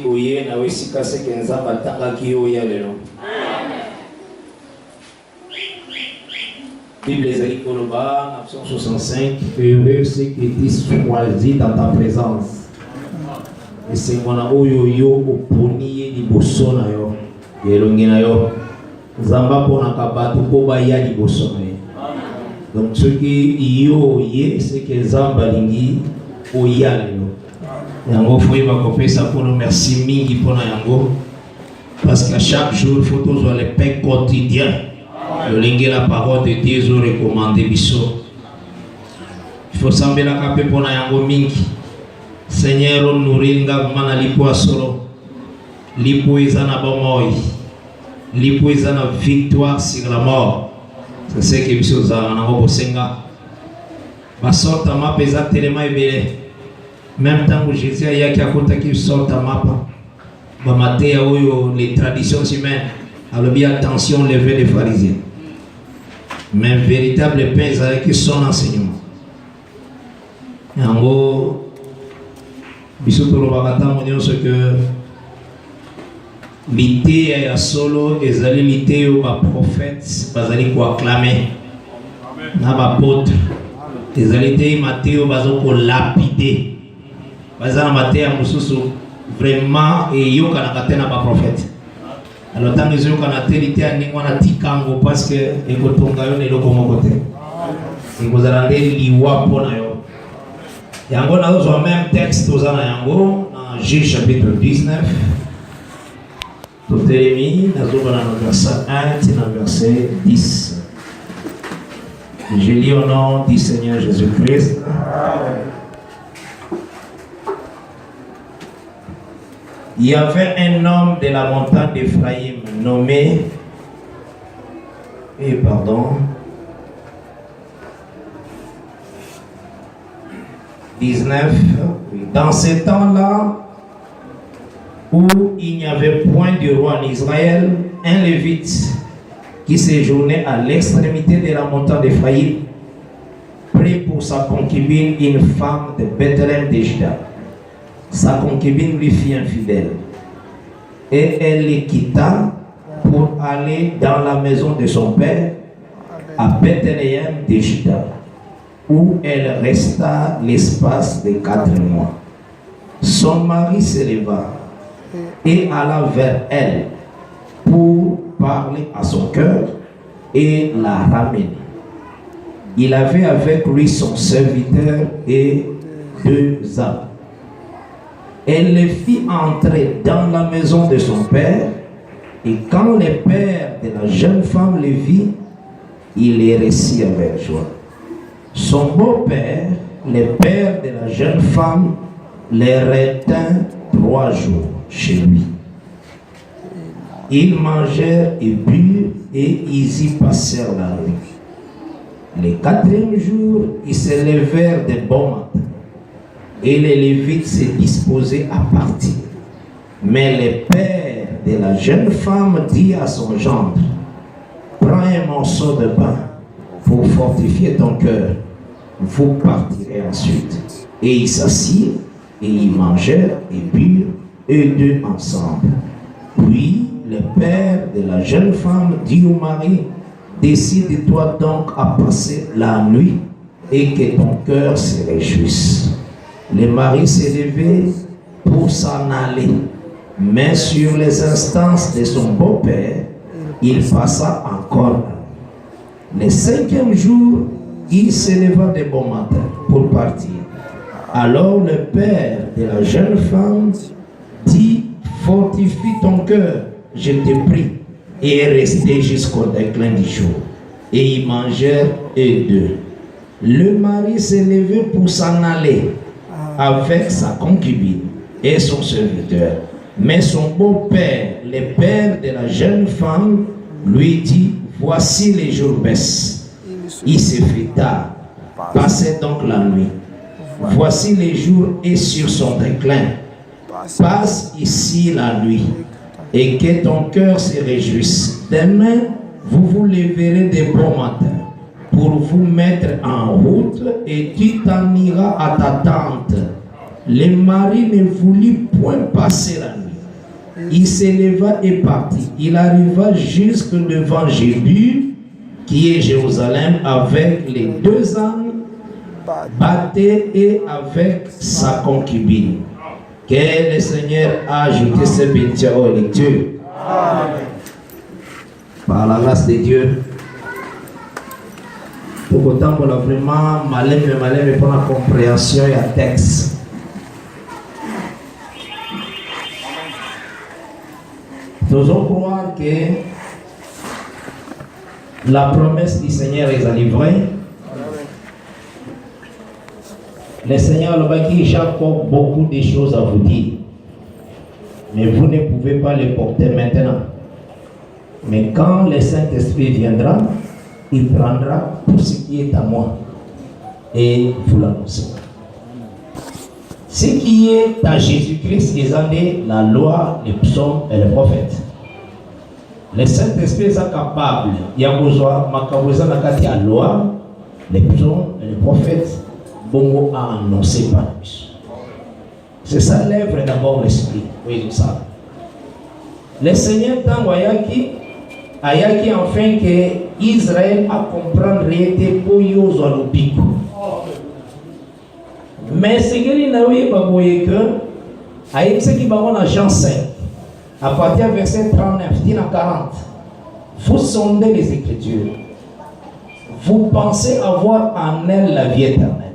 soki oye na wesika seke nzambe atangaki yo ya lelo. Bible ezali koloba na Psaume 65, heureux ceux qui étaient choisis dans ta présence. Et c'est mon oyo yo oponi liboso na yo. Yelongi na yo. Nzamba pona kabatu ko baya liboso na yo. Donc ceux qui yo ye c'est que nzamba lingi oya lelo. Yango foi ba kopesa pour nous merci mingi pona yango. Parce qu'à chaque jour il faut toujours le pain quotidien. Le la parole de Dieu nous recommande biso. Il faut sembler la capé pour na yango mingi. Seigneur nous ringa mana lipo solo. Lipo ezana bomoi. Lipo ezana victoire sur la mort. C'est ce que biso za na ngo bosenga. Ba sorta ma pesa tellement ebele. Même temps que Jésus a yaki akota ki sorta mapa. Ba maté oyo les traditions humaines. Alors bien attention lever les pharisiens. Mais véritable pain avec son enseignement. Yango biso to lobaka monyo ce que l'ité ya solo ezali l'ité yo ba prophète bazali ko acclamer. Na ba apôtre ezali té Matthieu bazo ko lapider. Bazana Matthieu mususu vraiment et yo kana katena ba prophète. Alors tant que je connais à n'importe tikango parce que ekotonga yo neloko moko te. Et vous allez liwa pona yo. Yango na zo même texte ozana yango dans Juge chapitre 19. Totelemi na zo bana no verset 1 tina verset 10. Je lis au nom du Seigneur Jésus-Christ. Il y avait un homme de la montagne d'Ephraïm nommé, pardon, 19. Dans ces temps-là, où il n'y avait point de roi en Israël, un Lévite qui séjournait à l'extrémité de la montagne d'Ephraïm prit pour sa concubine une femme de Bethléem de Juda. Sa concubine lui fit infidèle et elle les quitta pour aller dans la maison de son père à Bethléem de Juda, où elle resta l'espace de 4 mois. Son mari se leva et alla vers elle pour parler à son cœur et la ramener. Il avait avec lui son serviteur et 2 ânes. Elle les fit entrer dans la maison de son père, et quand le père de la jeune femme les vit, il les reçut avec joie. Son beau-père, le père de la jeune femme, les retint 3 jours chez lui. Ils mangèrent et burent, et ils y passèrent la nuit. Le 4e jour, ils se levèrent de bon matin. Et les Lévites se disposaient à partir. Mais le père de la jeune femme dit à son gendre, prends un morceau de pain pour fortifier ton cœur. Vous partirez ensuite. Et ils s'assirent, et ils mangèrent et burent, eux deux ensemble. Puis le père de la jeune femme dit au mari, décide-toi donc à passer la nuit, et que ton cœur se réjouisse. Le mari s'est levé pour s'en aller, mais sur les instances de son beau-père, il passa encore. Le 5e jour, il se leva de bon matin pour partir. Alors le père de la jeune femme dit, fortifie ton cœur, je te prie, et est resté jusqu'au déclin du jour. Et ils mangèrent eux deux. Le mari s'est levé pour s'en aller avec sa concubine et son serviteur. Mais son beau-père, le père de la jeune femme, lui dit, voici les jours baissent. Il se fit tard. Passez donc la nuit. Voici les jours et sur son déclin. Passe ici la nuit et que ton cœur se réjouisse. Demain, vous vous leverez de bon matin pour vous mettre en route et tu t'en iras à ta tante. Le mari ne voulut point passer la nuit. Il s'éleva et partit. Il arriva jusque devant Jébu, qui est Jérusalem, avec les 2 ânes bâtés et avec sa concubine. Que le Seigneur a ajouté ce bénédiction aux lectures. Par la grâce de Dieu. Pour autant qu'on a vraiment malin pour la compréhension et le texte. Nous devons croire que la promesse du Seigneur est livrée. Le Seigneur le dit, j'ai encore beaucoup de choses à vous dire. Mais vous ne pouvez pas les porter maintenant. Mais quand le Saint-Esprit viendra, il prendra tout ce qui est à moi et vous l'annoncera. Ce qui est à Jésus-Christ, ils ont dit la loi, les psaumes et les prophètes. Le Saint-Esprit est capable. Il y a besoin de la loi, les psaumes et les prophètes. Bongo a annoncé par lui. C'est ça l'œuvre d'abord l'esprit. Oui, c'est ça. Le Seigneur Tangoyaki ayaki enfin que Israël a comprendre réalité pour yozo le pico. Mais ce qu'il n'a pas voulu que avec ce qui va en Jean 5 à partir du verset 39 à 40 vous sondez les Écritures, vous pensez avoir en elle la vie éternelle.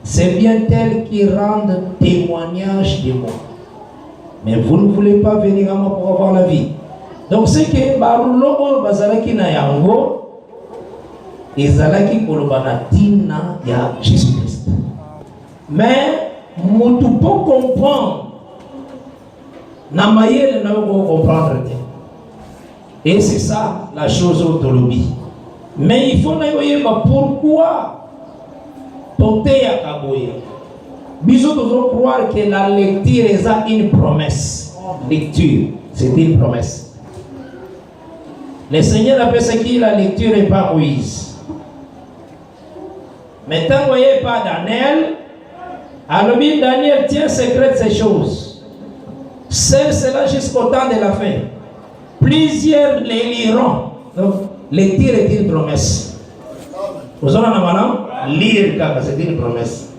C'est bien elles qui rendent témoignage de moi. Mais vous ne voulez pas venir à moi pour avoir la vie. Donc c'est que Barulo Bazalaki na yango Ezalaki Kolobanatina ya Jésus-Christ. Mais nous ne pouvons comprendre. Namayel ne pouvons comprendre. Et c'est ça la chose autolobie. Mais il faut savoir pourquoi porter à Kaboya. Bisous devons croire que la lecture est une promesse. Lecture, c'est une promesse. Le Seigneur appelle ce qui la lecture et pas Moïse. Maintenant, vous voyez pas Daniel. Alors, Daniel tient secret de ces choses. C'est cela jusqu'au temps de la fin. Plusieurs les liront. Donc, lecture est une promesse. Vous en avez un lire, c'est une promesse.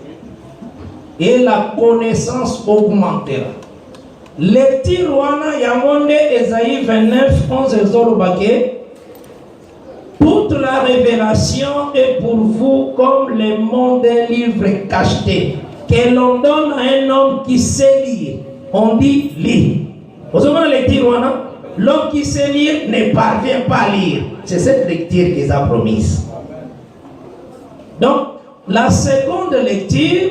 Et la connaissance augmentera. Lecture wana yamonde Esaïe 29, 11 Zorobake. Toute la révélation est pour vous comme le monde des livres cachetés que l'on donne à un homme qui sait lire. On dit lire. Vous savez la lecture wana? L'homme qui sait lire ne parvient pas à lire. C'est cette lecture qu'ils ont promise. Donc, la seconde lecture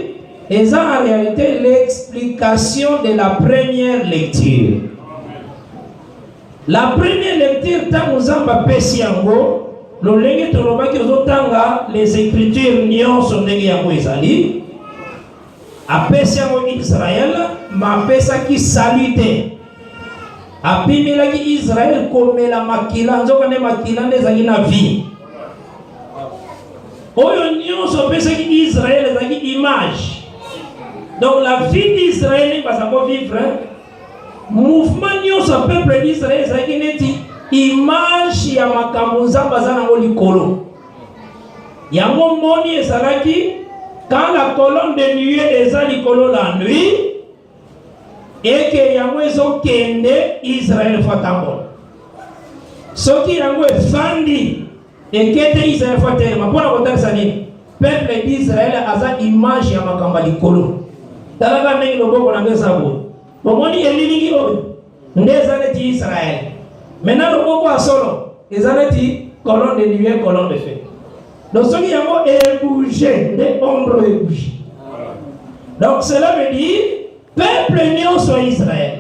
est en réalité l'explication de la première lecture. La première lecture, tant nous avons Pessiango, les écritures nyon sont négées à Pessiango Israël, ma pesa qui salute. A Pimela qui Israël comme la makila, nzokane makila ndezangina vie. Oyo nyon so pesa qui Israël ezangi image. Donc la vie d'Israël va savoir vivre. Mouvement nyon so peuple d'Israël ezangi neti image ya makambo nzamba za nango likolo. Yango moni ezalaki quand la colonne de nuée est à likolo la nuit. Et que yango ezo kende Israël fatambo. Soki yango efandi et que Israël fatambo. Pour la côté sanini, peuple d'Israël a sa image ya makamba likolo. Talaga nengi lobo na ngesa bo. Bomoni elilingi o ndezaneti Israël. Maintenant lobo ko solo, ezaneti colonne de nuée, colonne de feu. Donc soki yango est bougé, les ombres est bougé. Donc cela veut dire peuple nion soit Israël,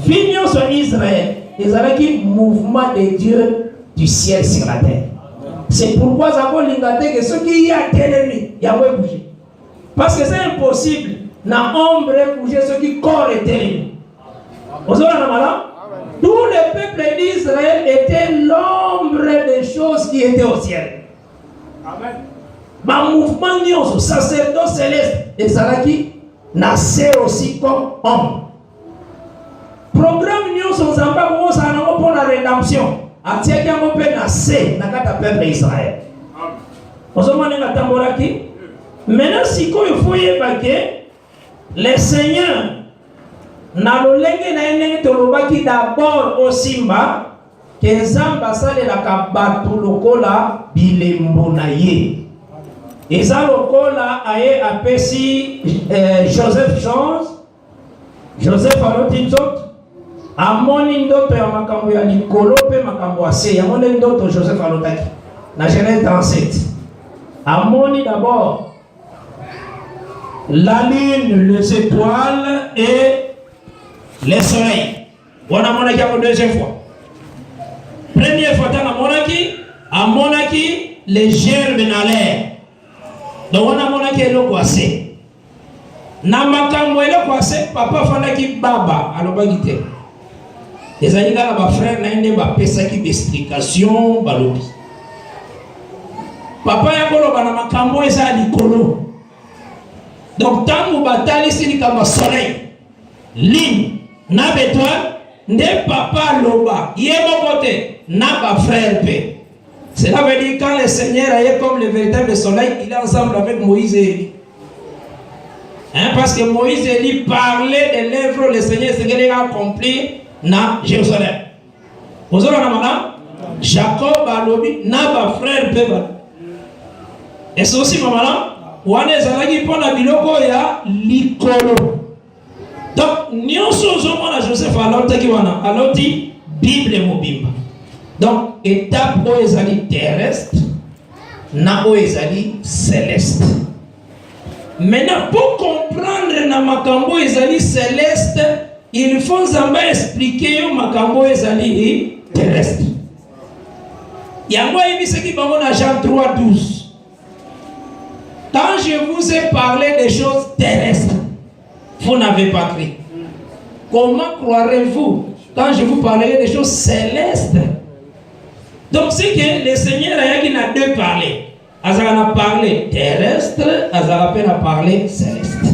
vie nion soit Israël, ils ont un mouvement de Dieu du ciel sur la terre. C'est pourquoi ça va l'ingater que ce qui y a ennemi, il y a bouger. Parce que c'est impossible, n'a ombre bouger ce qui corps est ennemi. Vous avez un malin? Tout le peuple d'Israël était l'ombre des choses qui étaient au ciel. Amen. Ma mouvement nion, ce sacerdoce céleste, et ça qui naissait aussi comme homme. Programme nzamba koza na ngo pour la rédemption atiaki yango pe na se na kata peuple Israël. Ozomona na tambolaki. Maintenant sikoyo faut yeba ke le Seigneur na lolenge na ene tolobaki d'abord au simba que Nzamba salelaka bato lokola bilembo na ye. Eza lokola aye apesi Joseph aloti nzoto amoni ndoto ya makambo ya likolo pe makambo ase yango nde ndoto Joseph alotaki na Genèse 37. Amoni d'abord la lune, les étoiles et le soleil. On a monaki la deuxième fois. Première fois, on a monaki les gerbes dans l'air. Donc on a monaki le kwase. Na makambo le kwase, papa fandaki baba alobagite. Les aïga na ba frère na inde ba pesaki explication balobi. Papa ya koloba na makambo eza likolo. Donc tant que batali sili kama soleil, ligne, na étoile, ne papa loba, yebo côté, na ba frère pe. Cela veut dire quand le Seigneur est comme le véritable soleil, il est ensemble avec Moïse et Élie. Hein, parce que Moïse et Élie parlaient des lèvres, le Seigneur s'est accompli na Jérusalem. Vous avez dit, Jacob a lobi, na ba frère pe. Et c'est aussi maman. Wane zalaki pona biloko ya likolo. Donc nyonso zomona Joseph alotaki wana aloti Bible mobimba. Donc étape o ezali terrestre na o ezali céleste. Maintenant pour comprendre na makambo ezali céleste, il faut Nzamba expliquer yo makambo ezali terrestre. Yango yebisaki bango na Jean 3:12. Quand je vous ai parlé des choses terrestres, vous n'avez pas cru. Comment croirez-vous quand je vous parlerai des choses célestes? Donc c'est que le Seigneur a deux parlé. Azara a parlé terrestre, Azara a parlé céleste.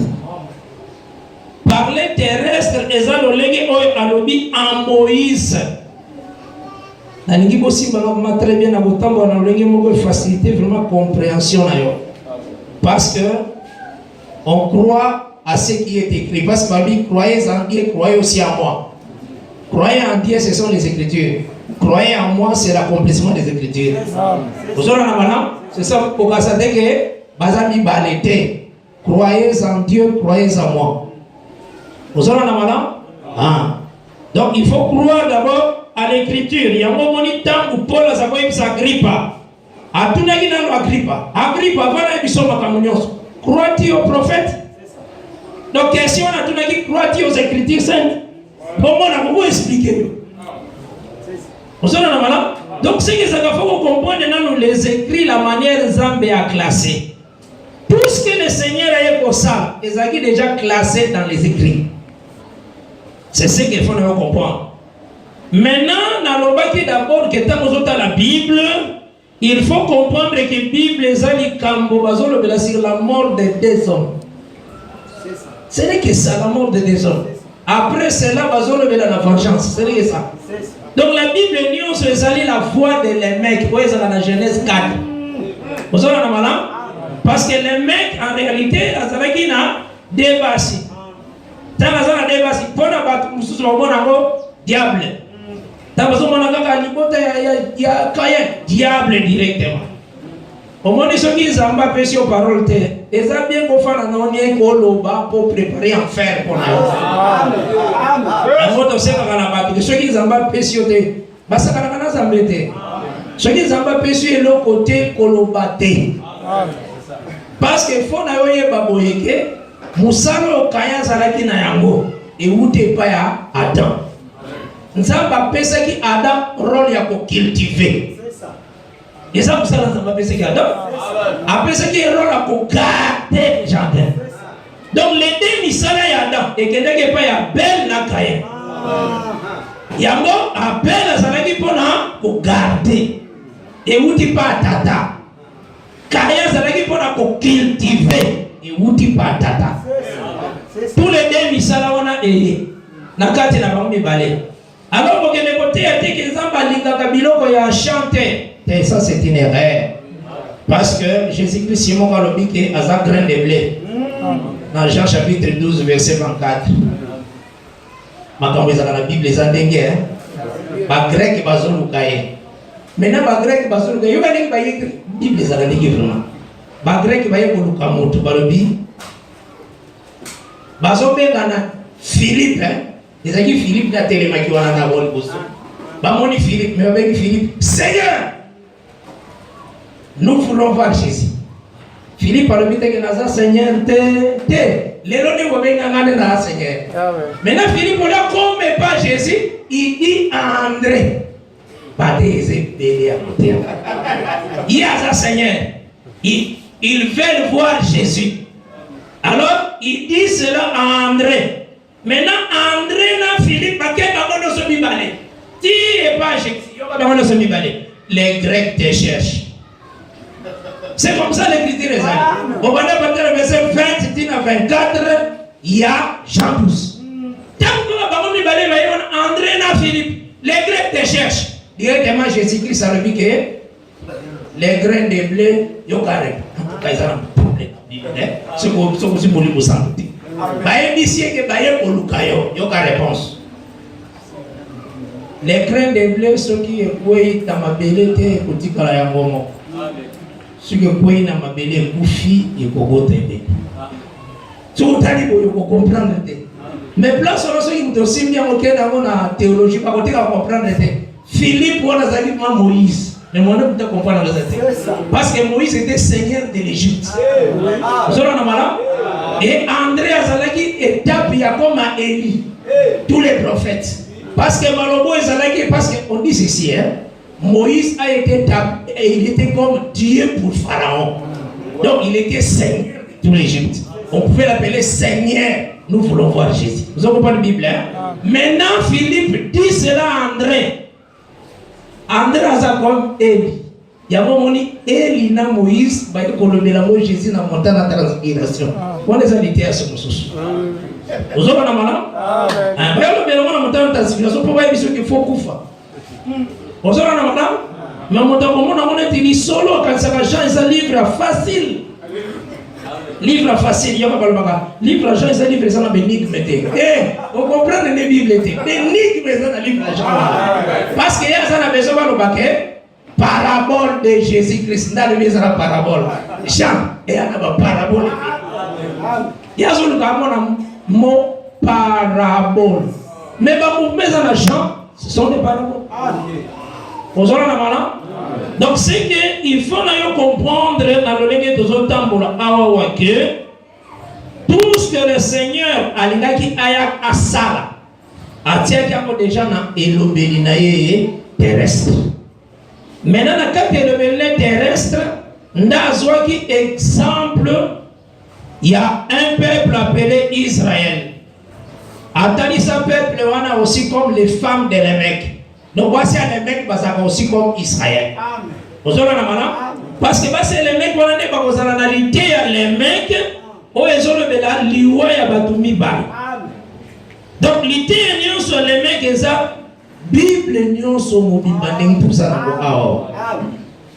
Parler terrestre, Ezra l'olege oyo alobi en Moïse. Nalingi bosi baloma très bien na botambo na l'olege moko faciliter vraiment compréhension na yo. Parce que on croit à ce qui est écrit. Parce que la Bible, croyez en Dieu, croyez aussi en moi. Croyez en Dieu, ce sont les Écritures. Croyez en moi, c'est l'accomplissement des Écritures. Vous avez c'est ça pour que ça dise que Bazami Balete. Croyez en Dieu, croyez en moi. Vous avez donc il faut croire d'abord à l'Écriture. Il y a un moment temps où Paul a s'Agrippa. Atunaki nalo Agrippa vana bisoma kamunyoso. Crois-tu au prophète? Donc question atunaki crois-tu aux écritures saintes? Comment on va expliquer? Vous avez la malade? Donc c'est que ça faut comprendre dans les écrits la manière Nzambe a classé. Tout ce que le Seigneur a pour ça, ils ont déjà classé dans les écrits. C'est ce qu'il faut comprendre. Maintenant, dans le d'abord que tant nous autres la Bible. Il faut comprendre que la Bible est sur la mort de deux hommes. Ce n'est que ça, la mort de deux hommes. Après cela, la vengeance. Ce n'est que ça. Donc la Bible est la foi de les mecs. Vous dans la Genèse 4. Vous avez parce que les mecs, en réalité, ils ont débattu. Ils ont débattu. Pour le diable. Il y a diable directement. Au moins, ceux qui ont pêché aux paroles, ils ont bien fait pour préparer un fer pour la ceux qui ont pêché, ceux qui ont pêché le côté colobate. Parce que faut n'avoir pas boyeke, Moussalo Kaya Zalaki Nayango, et où t'es pas à Adam. Nzamba pesa ki Adam rôle ya ko cultiver. Et ça ça Nzamba pesa ki Adam. A pesa ki rôle ya ko garder jardin. Donc les deux misala ya Adam et kende ke pa ya belle na Caïn. Yango appelle azalaki pona ko garder. Et uti pa tata. Caïn azalaki pona ko cultiver et uti pa tata. Tous les deux misala wana et na kati na bango mibale. Alors, pour que les côtés étaient qu'ils ont chanté. Et ça, c'est une erreur. Parce que Jésus-Christ, Simon Galobi, qui est à sa graine de blé. Dans Jean chapitre 12, verset 24. Maintenant, vous avez la Bible, les Andengé. Les Grecs, ils sont Lukaye. Maintenant, les Grecs, ils sont Lukaye. Vous avez la Bible, les Andengé, vraiment. Les Grecs, ils sont Lukamoto, Balobi. Bazombe Gana, Philippe, les amis Philippe, la télé, qui va en avoir le poste. Bamoni Philippe, mais avec Philippe, Seigneur, nous voulons voir Jésus. Philippe a le but que Seigneur, les lois ne vont pas Seigneur. Maintenant, Philippe, on a comme pas Jésus, il dit à André, il y a ça, Seigneur, ils veulent voir Jésus. Alors, il dit cela à André. Maintenant, André n'a Philippe, les Grecs te cherchent. C'est comme ça l'écriture les amis. Au verset 20 à 24, il y a Jean 12. André n'a Philippe, les Grecs te cherchent. Directement Jésus-Christ a dit que les grains de blé, ils ont carré. C'est pour vous sentir. Réponse. Les grains de blé, ceux qui écoutent dans ma belle, écoutent quand la yangomo. Ceux qui écoutent dans ma belle, bouffis, ils écoutent. Tout le temps, ils comprendre. Mais place sur ceux qui ont aussi bien dans la théologie, pas comprendre. Philippe, on a dit Moïse. Mais moi, je ne comprends pas le parce que Moïse était seigneur de l'Égypte. Et André Azalaki étape comme à Élie. Tous les prophètes. Parce que Malobo Azalaki, parce qu'on dit ceci, hein, Moïse a été tapé et il était comme Dieu pour Pharaon. Donc il était seigneur de tout l'Égypte. On pouvait l'appeler Seigneur. Nous voulons voir Jésus. Vous avez compris la Bible, hein? Maintenant, Philippe dit cela à André. André a comme Élie. Il y a un moment où Élie na Moïse va y colober Jésus dans la montagne de la transfiguration. On les a dit à ce moment. Vous avez un malin? Vous avez la montagne de la transfiguration pour voir qu'il faut couper. Vous avez un malin? Mais on a dit solo quand ça va changer un livre facile. Livre facile, il y a pas de livre Jean, c'est un livre sans l'énigme. On comprend les Bibles. L'énigme, c'est un livre Jean. Parce qu'il y a ça besoin de baquet. Parabole de Jésus-Christ. Dans le livre, la parabole. Jean, et il y a une parabole. Il y a un mot parabole. Mais les Jean, ce sont des paraboles. Vous avez un malin? Donc, c'est qu'il faut comprendre dans le lingue de Zotambola que tout ce que le Seigneur a dit à Sala, a déjà dans l'obédience terrestre. Maintenant, dans le l'obédience terrestre, dans exemple, il y a un peuple appelé Israël. Attendez, ce peuple, on a aussi comme les femmes de l'évêque. Donc voici les mecs aussi comme Israël. Vous avez la main? Parce que c'est les mecs qui ont les mecs où ils ont le liwa ya batumi ba. Donc l'idée est sur les mecs et ça Bible est sur mobile banding pour ça.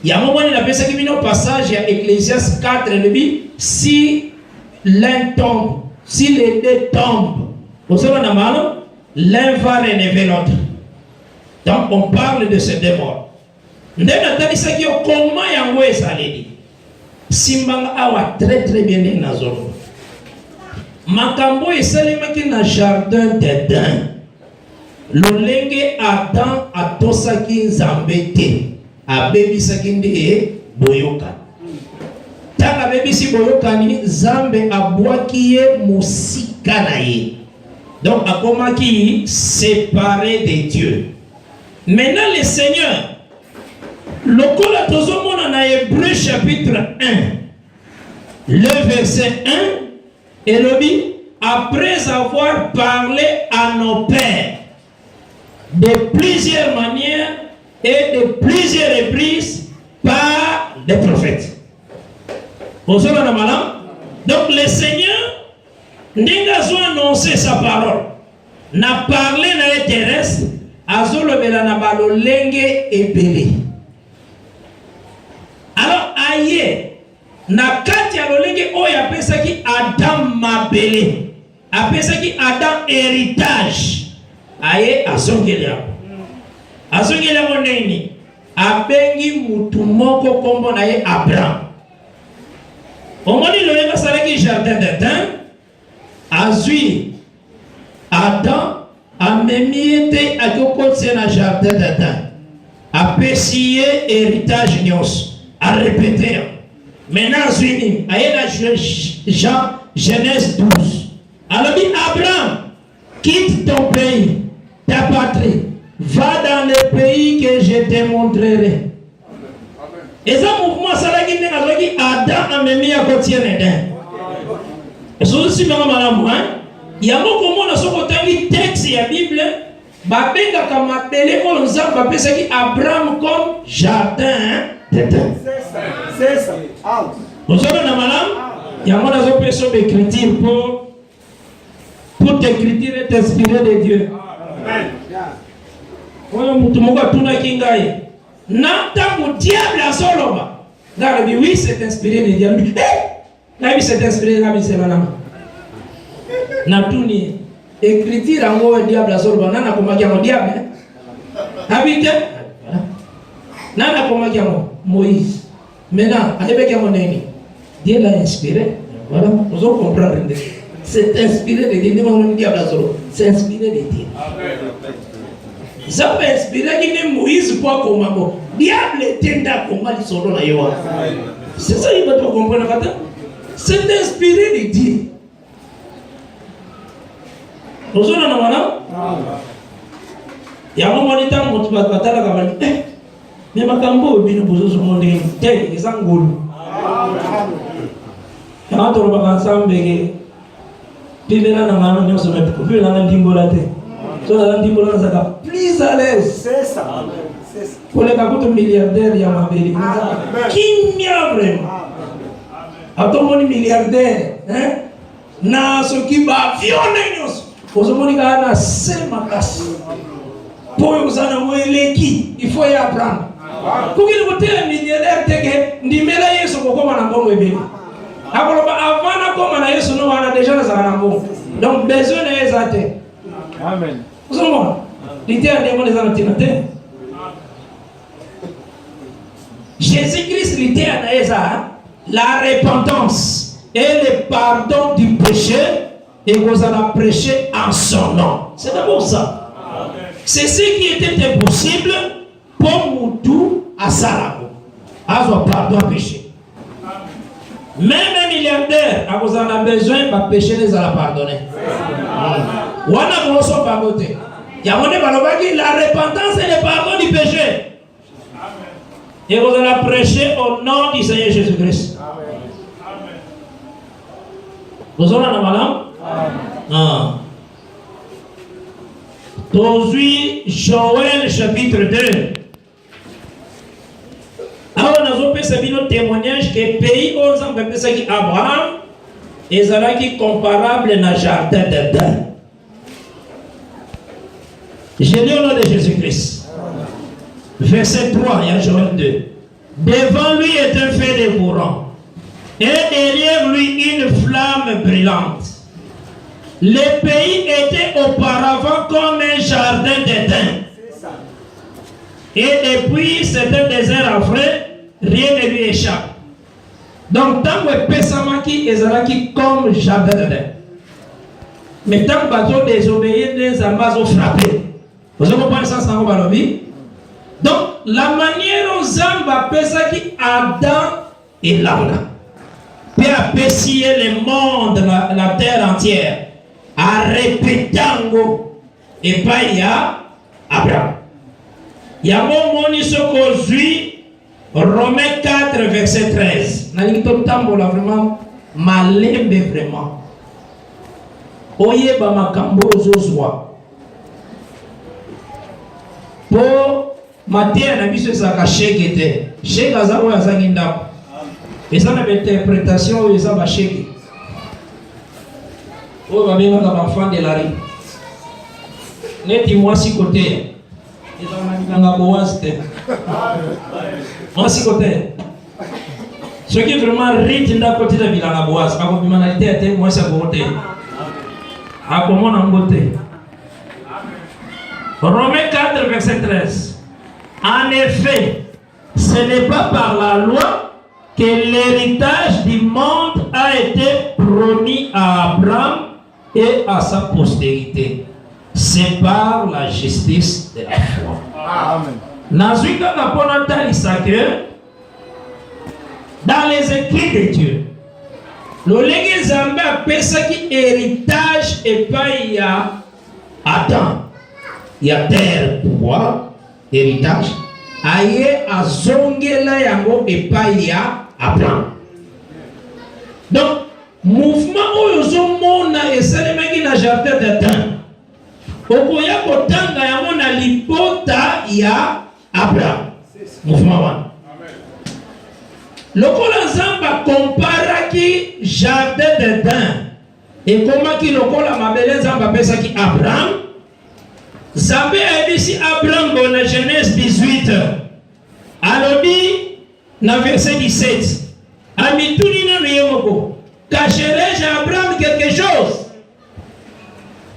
Il y a un moment il appelle ça qui vient au passage il y a Ecclésiaste 4 le dit si l'un tombe, si les deux tombent, vous avez la main? L'un va rénover l'autre. Donc on parle de ces deux morts. Comment Yahweh s'allait Simbanga awa très très bien dans la zone. Makambo et Salimaki na jardin d'Éden. Lolenge Adam atosaki Zambete. Abebi sakinde boyoka. Tanga bebi si boyoka ni Zambe abwakiye musika na ye. Donc akomaki séparé de Dieu. Maintenant, le Seigneur, le Cola Tozomona dans Hébreu chapitre 1, le verset 1, et le dit, après avoir parlé à nos pères de plusieurs manières et de plusieurs reprises par des prophètes. Vous avez la malin? Donc, le Seigneur n'a pas annoncé sa parole, n'a parlé dans les terrestres. azolobela na balolenge ebele. Alors aye na kati ya lolenge oyo apesaki Adam mabele, apesaki Adam héritage, aye azongeli yango nini? Abengi mutu moko kombo na ye Abraham. Omoni loyenga salaki jardin d'Eden, azui Adam amemi ete akokotisa na jardin d'Eden, apesi ye héritage nyonso, a répéter. Maintenant azui nini? Aye na Jean Genèse 12. Alors dit Abraham, quitte ton pays, ta patrie, va dans le pays que je te montrerai. Et ça mouvement salaki ndenga zoki Adam amemi akotia Eden. Eso si mama malamu yango komona soko tangi texte ya Bible babenga kama bele ko nzamba pesaki Abraham comme jardin d'Eden. C'est ça. Ozona na malamu yango nazo peso d'écriture pour t'écrire et t'inspirer de Dieu. Amen. Oyo mutu moko tuna kingai. N'entends diable à Soloba. Oui, c'est inspiré de Dieu. Oui, c'est inspiré de Dieu. Natuni. Écriture en haut, diable à Soloba. Nana komaki mon diable. Habite. Nana komaki Moïse. Maintenant, avec mon ennemi. Dieu l'a inspiré. Voilà, vous allez comprendre. C'est inspiré de Dieu. Diable à Soloba. C'est inspiré de Dieu. Ça peut inspirer qui n'est Moïse pour comment diable était là comment ils sont là. C'est ça il va te comprendre. C'est inspiré de Dieu. Nous sommes là maintenant. Il y a un moment où tu vas te battre mais ma cambo bino bozo sur mon nez tel ils en goulent. Quand on va ensemble et puis là na mano nous sommes plus là dans dimbolate. So la dimbola saka plus à l'aise. C'est ça. Pour les capotes milliardaires ya mabeli. Qui mia vraiment. Atomoni milliardaire, hein? Na so ki ba vione nyos. Ozomoni ka na sema kasi. Pour usana mweleki, il faut y apprendre. Pour qu'il vous telle milliardaire teke ndimela Yesu kokoma na bongo ebeli. Akoloba avant na koma na Yesu no wana déjà na zakana bongo. Donc besoin na ezate. Amen. Vous savez, Jésus-Christ l'était à Eza, la repentance et le pardon du péché, et vous allez prêcher en son nom. C'est d'abord ça. C'est ce qui était impossible pour Moutou à Sarako. À son pardon péché. Même un milliardaire, vous en avez besoin, va pécher les à la pardonner. Wana moso pagote. Yamone balobaki la repentance et le pardon du péché. Et vous allez prêcher au nom du Seigneur Jésus-Christ. Vous en avez madame? Aujourd'hui, Joël chapitre 2. Alors nous avons fait un témoignage que le pays où nous avons fait Abraham est comparable à jardin d'Eden. Je lis au nom de Jésus-Christ. Verset 3, il y a Joël 2. Devant lui est un feu dévorant, et derrière lui une flamme brûlante. Le pays était auparavant comme un jardin d'Éden. Et depuis, c'est un désert affreux, rien ne lui échappe. Donc, tant que Pessamaki est comme jardin d'Éden. Mais tant que bateau désobéit, les ambas ont frappé. Vous comprenez ça, ça va vie? Donc, la manière dont Zamba Pesaki Adam et Laura peut apprécier le monde, la terre entière, à répéter et pas il y a Abraham. Il y a mon moni ce qu'aujourd'hui, Romains 4, verset 13. N'a dit tout le temps, vraiment, malembe vraiment. Oye ba makambo zozwa. Pour matin na biso ça caché qui était. Chèque azaro azangi ndako. Et ça na interprétation et ça va chèque. Oh ba benga ba enfant de la rue. Neti moi si côté. Ce qui est vraiment riche dans le côté de la Boaz, à votre humanité, moi, ça va voter. À comment on a voté. Romains 4, verset 13. En effet, ce n'est pas par la loi que l'héritage du monde a été promis à Abraham et à sa postérité. C'est par la justice de la foi. Amen. Dans les écrits de Dieu, le légué Zambé appelle ça qui héritage et pas il y a Adam. Il y a terre, pouvoir, héritage. Aïe a zongela yango et pas il y a Abraham. Donc, mouvement où ils ont mon et c'est le mec qui n'a jardin d'Adam. Okoya kotanga yango na lipota il y a Abraham. Mouvement one. Lokola Zamba compara qui jardin d'Eden et comment qui lokola mabele Zamba pesa qui Abraham. Zambé a dit si Abraham dans la Genèse 18 alobi na verset 17 amituni na yomoko cacherai-je à Abraham quelque chose.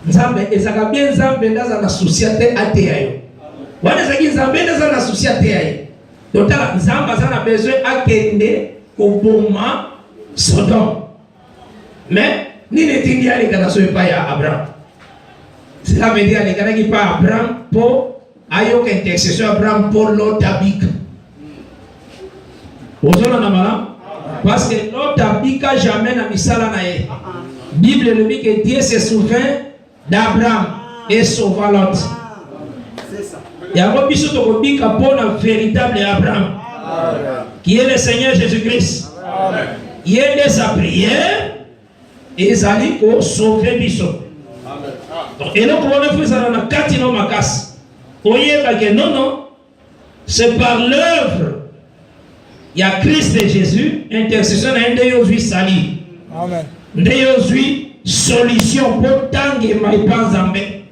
Zambé ezaka bien Zambé dans la société athée. Wana zaki Zambé dans la société athée. Donc, Zamba a besoin de Obama Sodome. Mais, ni ne tingi à l'école pas à Abraham. Cela veut dire que les pas Abraham pour Ayok intercession Abraham pour l'autre abik. Vous avez parce que l'autre abik n'a jamais na misala nae. Bible le dit que Dieu se souvient d'Abraham et sauva l'autre. Il y a un biso qui pour un véritable Abraham, qui est le Seigneur Jésus-Christ. Il est de sa prière et ils allaient pour sauver biso. Et donc, on a fait ça dans la Katino Makas. Non, c'est par l'œuvre. Il y a Christ et Jésus, intercession à un Dieu sali. Amen. Dieu solution pour tanguer ma panzambé.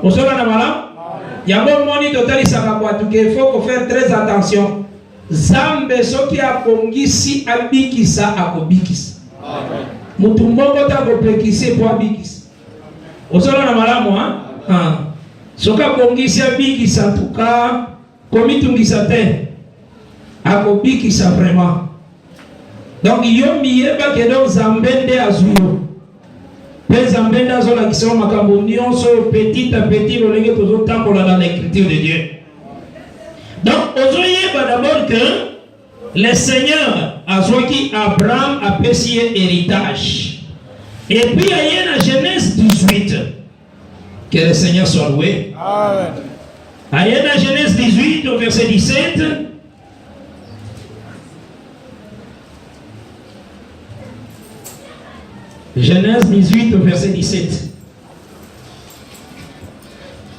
Vous savez, il y a un moment où il faut faire très attention. Zambe soki akongisi abikisa akobikisa. Mutu moko ta kopekise po abikisa. Osala na malamu ha? Soka akongisi abikisa tuka komitungisa te. Akobikisa vraiment. Donc yo miyeba ke donc Zambe nde azuyo. Zambé dans la question makambo nyonso petit à petit le lenge toujours temps pour dans l'écriture de Dieu. Donc aujourd'hui d'abord que le Seigneur a choisi Abraham a payé héritage. Et puis il y a la Genèse 18. Que le Seigneur soit loué. Amen. Il y a la Genèse 18 au verset 17. Genèse 18 au verset 17.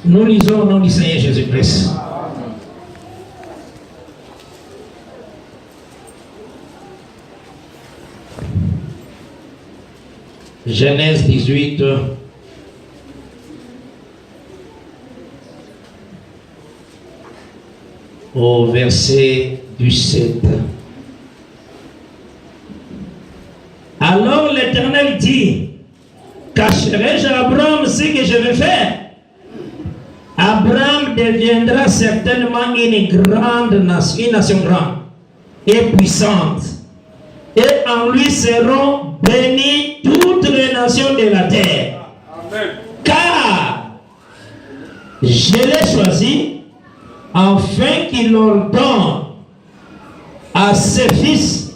Nous lisons au nom du Seigneur Jésus-Christ. Genèse 18 au verset 17. Alors l'Éternel dit, cacherai-je à Abraham ce que je vais faire? Abraham deviendra certainement une nation grande et puissante. Et en lui seront bénies toutes les nations de la terre. Amen. Car je l'ai choisi afin qu'il ordonne à ses fils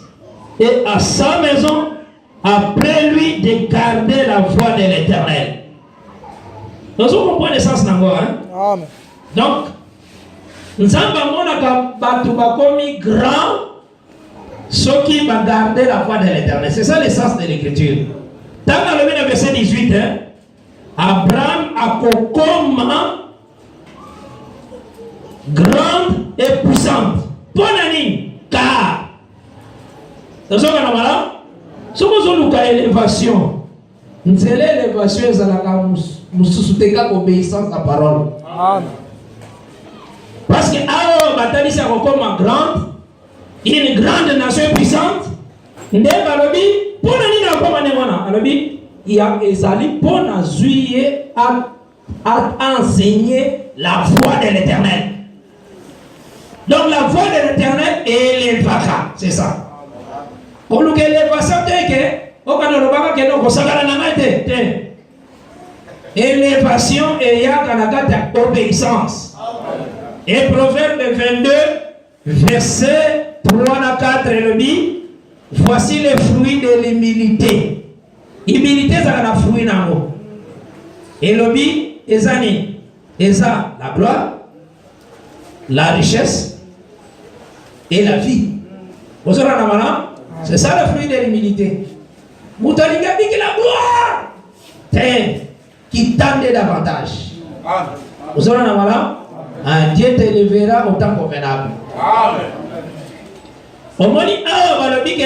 et à sa maison après lui de garder la voie de l'Éternel. Nous comprenons le sens d'abord. Hein? Donc, nous avons commis grand ceux qui vont garder la voie de l'Éternel. C'est ça le sens de l'Écriture. Dans le verset 18, hein, Abraham a comme grande et puissante. Bonne année, car nous avons si vous avez une élévation, l'élévation est à la obéissance à la parole. Parce que alors Batali c'est encore grande, une grande nation puissante. Nde balobi pour nani na koma nemona alobi il y a ezali pour na juillet à enseigner la voix de l'Éternel. Donc la voix de l'Éternel est l'élevaka, c'est ça. Pour nous que l'élévation te que au kanalobaka que non kosakala na ngai te. Élévation et ya kanakata obéissance. Et Proverbe 22 verset 3 à 4 le dit, voici les fruits de l'humilité. Humilité c'est la fruit nango. Et le dit ezani eza la gloire, la richesse et la vie. Vous savez c'est ça le fruit de l'humilité. Moutalinga dit que la gloire qui tende davantage. Vous savez un Dieu t'élèvera au temps convenable. Au moins, que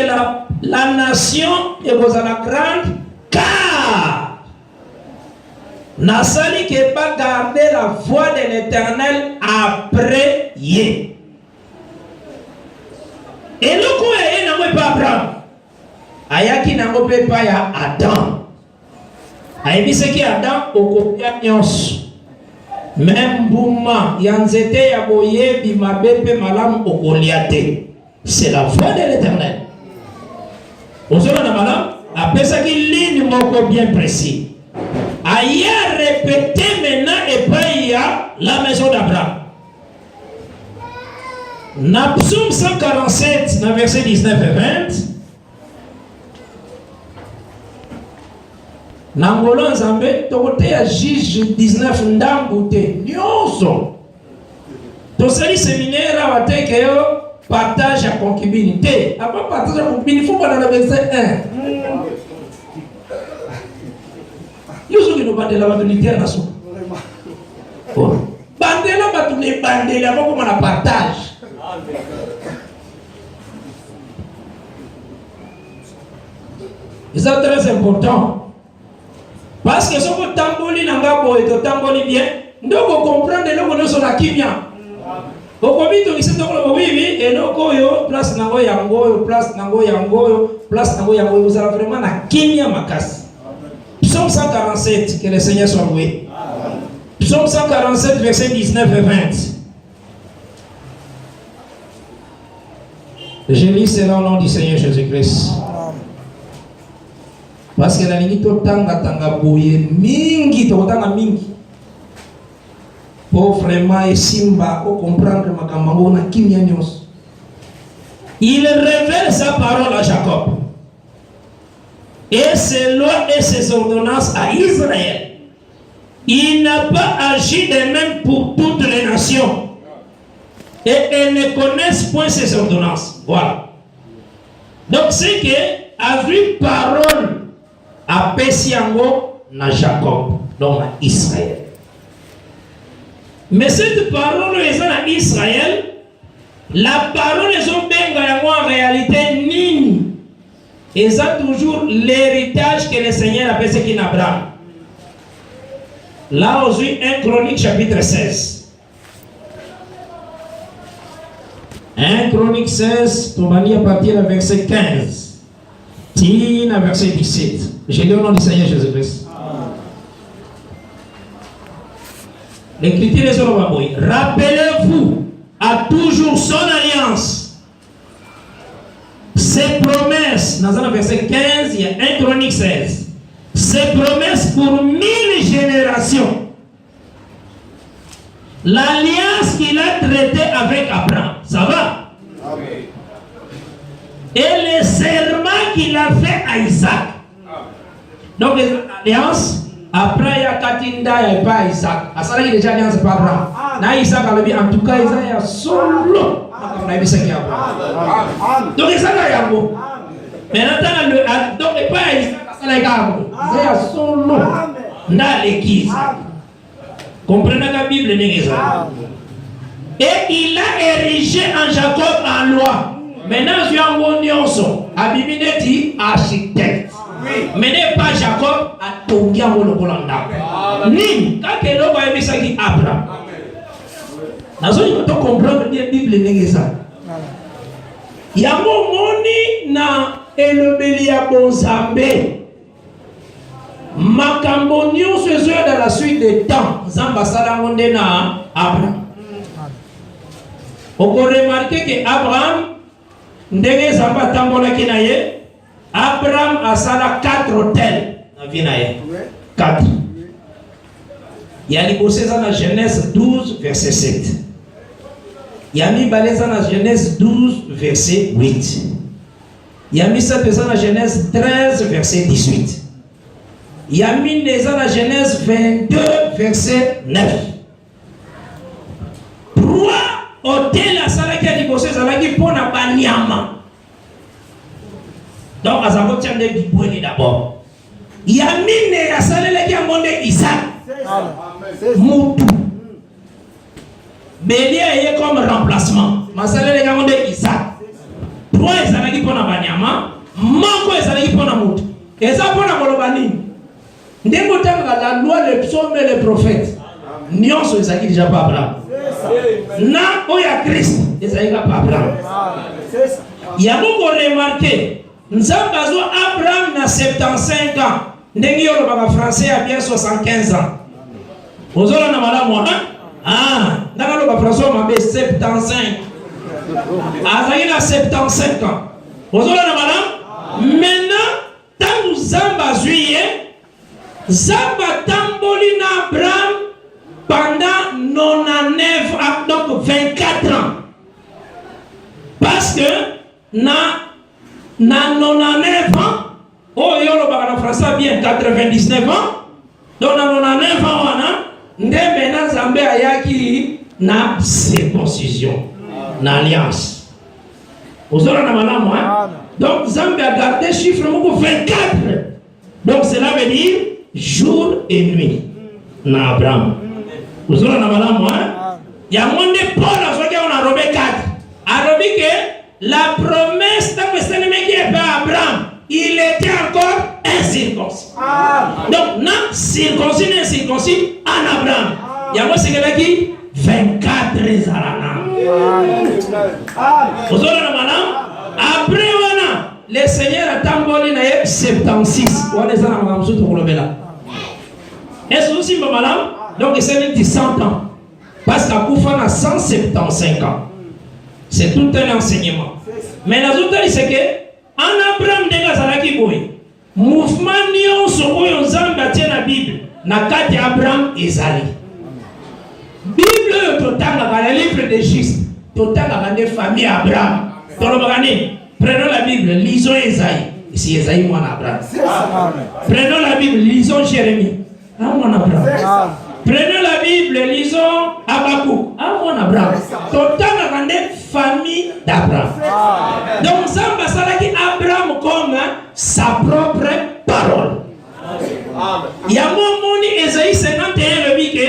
la nation est la grande car Nasali qui pas garder la voix de l'Éternel après yé. Et le coup est n'a pas Abraham. Ayaki n'a pas ya Adam. Ayebi ce qui Adam au kopia nyonso. Même Bouma, Yanzete Yaboye, Bimabepe Malam Okoliate. C'est la voix de l'Éternel. Vous avez la malam, après ça qu'il ligne moko bien précis. Aya répété maintenant et pas il y a la maison d'Abraham. Dans Psaume 147, dans verset 19 et 20. Nangolo Nzambe tokote ya juge 19 ndambute nyonso tosali séminaire awate ke yo partage ya concubine te apa partage ya concubine faut pas dans le verset 1 yoso kino bandela batu litière na so bandela batu ne bandela bako mana partage c'est très important. Parce que si vous tamboli nanga boy, to tamboli bien, donc vous comprenez le qu'on sur la kimia. Au combien de ici donc le oui et non koyo place nango yango, place nango yango, place nango yango, vous avez vraiment la kimia makas. Psaume 147, que le Seigneur soit loué. Psaume 147 verset 19 et 20. Je lis cela au nom du Seigneur Jésus-Christ. Parce que la ligne tanga boye mingi tanga mingi pour vraiment et simba pour comprendre makambo na kimia nyos. Il révèle sa parole à Jacob et ses lois et ses ordonnances à Israël. Il n'a pas agi de même pour toutes les nations et elles ne connaissent point ses ordonnances. Voilà. Donc c'est que a vu parole à Pessiango na Jacob, donc à Israël. Mais cette parole est à Israël, la parole est en réalité nini. Et ça toujours l'héritage que le Seigneur a passé qui n'Abraham. Là aujourd'hui 1 Chronique chapitre 16. 1 Chronique 16, on va lire à partir du verset 15. Tina verset 17. Je lis au nom du Seigneur Jésus-Christ. L'écriture est sur le Baboui. Rappelez-vous à toujours son alliance, ses promesses. Dans un verset 15, il y a 1 Chronique 16. Ses promesses pour 1000 générations. L'alliance qu'il a traitée avec Abraham. Ça va? Amen. Et le serment qu'il a fait à Isaac. Donc l'alliance, après il y a Katinda, il n'y a pas Isaac. À ça, il y a déjà alliance par Abraham. Là, Isaac a dit, en tout cas, Isaac est solo. Donc Isaac a dit, mais maintenant, donc il n'y a pas Isaac, Isaac est solo. Dans l'église. Comprenez la Bible, et il a érigé en Jacob en loi. Maintenant, je suis en Nyonso. Abimineti, architecte. Mais n'est pas Jacob à Tongia ou le Bolanda. Ni, quand il a dit Abraham. Nazo to comprendre bien Bible ndenge ça. Yango moni na elobeli ya bonzambe. Makambo nyonso ezoya dans la suite des temps. Nzambe asala ngonde na Abraham. On peut remarquer que Abraham ndenge Nzambe atambolaki na ye, Abraham asala 4 hôtels na vie na ye. 4. Il y a libossé ça dans Genèse 12 verset 7. Il y a mis balé ça dans Genèse 12 verset 8. Il y a mis ça dans Genèse 13 verset 18. Il y a mis ça dans Genèse 22 verset 9. 3 hôtels à salaki à libossé salaki pour na banyama. Donc à Zambot tiens de biboué d'abord. Il y a mis à salaki à monde Isaac. Moutou. Bélier est comme remplacement. Masale les gars de Isaac. 3 ezalaki pour na banyama, manko ezalaki pour na moutou. Et ça pour na molobani. Ndeko tanga la loi, les psaumes et les prophètes. Nyonso ezalaki déjà pas Abraham. Na oya Christ ezalaki pas Abraham. Il y a beaucoup remarqué. Nzambe azo Abraham na 75 ans. Ndenge yolo baba français a bien 75 ans. Ozola na malamu ah, ndanga lo ba français ma be 75. Azali na 75 ans. Ozola na malamu. Maintenant, tant Nzambe azuye, Nzambe tamboli na Abraham pendant 99 ans, donc 24 ans. Parce que na 99 ans, oh yolo ba français bien 99 ans. Donc na 99 ans nde maintenant Nzambe ayaki na circoncision, na alliance. Ozola na malamu hein. Donc Nzambe a gardé chiffre moko 24. Donc cela veut dire jour et nuit na Abraham. Ozola na malamu hein. Ya monde Paul azoki on a robé 4. A robé que la promesse tant que ce n'est qui est pas Abraham, il était encore incirconcis. Donc na circoncis et incirconcis en Abraham. Ya moi c'est que qui 24 ezalana. Ozola na malamu. Après wana le Seigneur a tamboli na 76. On est dans la maison de là. Est-ce que aussi madame? Donc c'est 100 ans. Parce qu'à Koufa a 175 ans. C'est tout un enseignement. Mais la autre c'est que en Abraham denga salaki boy. Mouvement nyonso oyo Nzambe atie na Bible na kati Abraham ezali. Bible totanga dans le livre de Juste. Totanga dans les familles Abraham. Prenons la Bible, lisons Esaïe. Ici Esaïe mon Abraham. Prenons la Bible, lisons Jérémie. Ah mon Abraham. Prenons la Bible, lisons Habakkuk. Ah mon Abraham. Totanga dans les familles d'Abraham. Donc Nzambe salaki Abraham comme sa propre parole. Il y a mon moni Esaïe 51 le bique.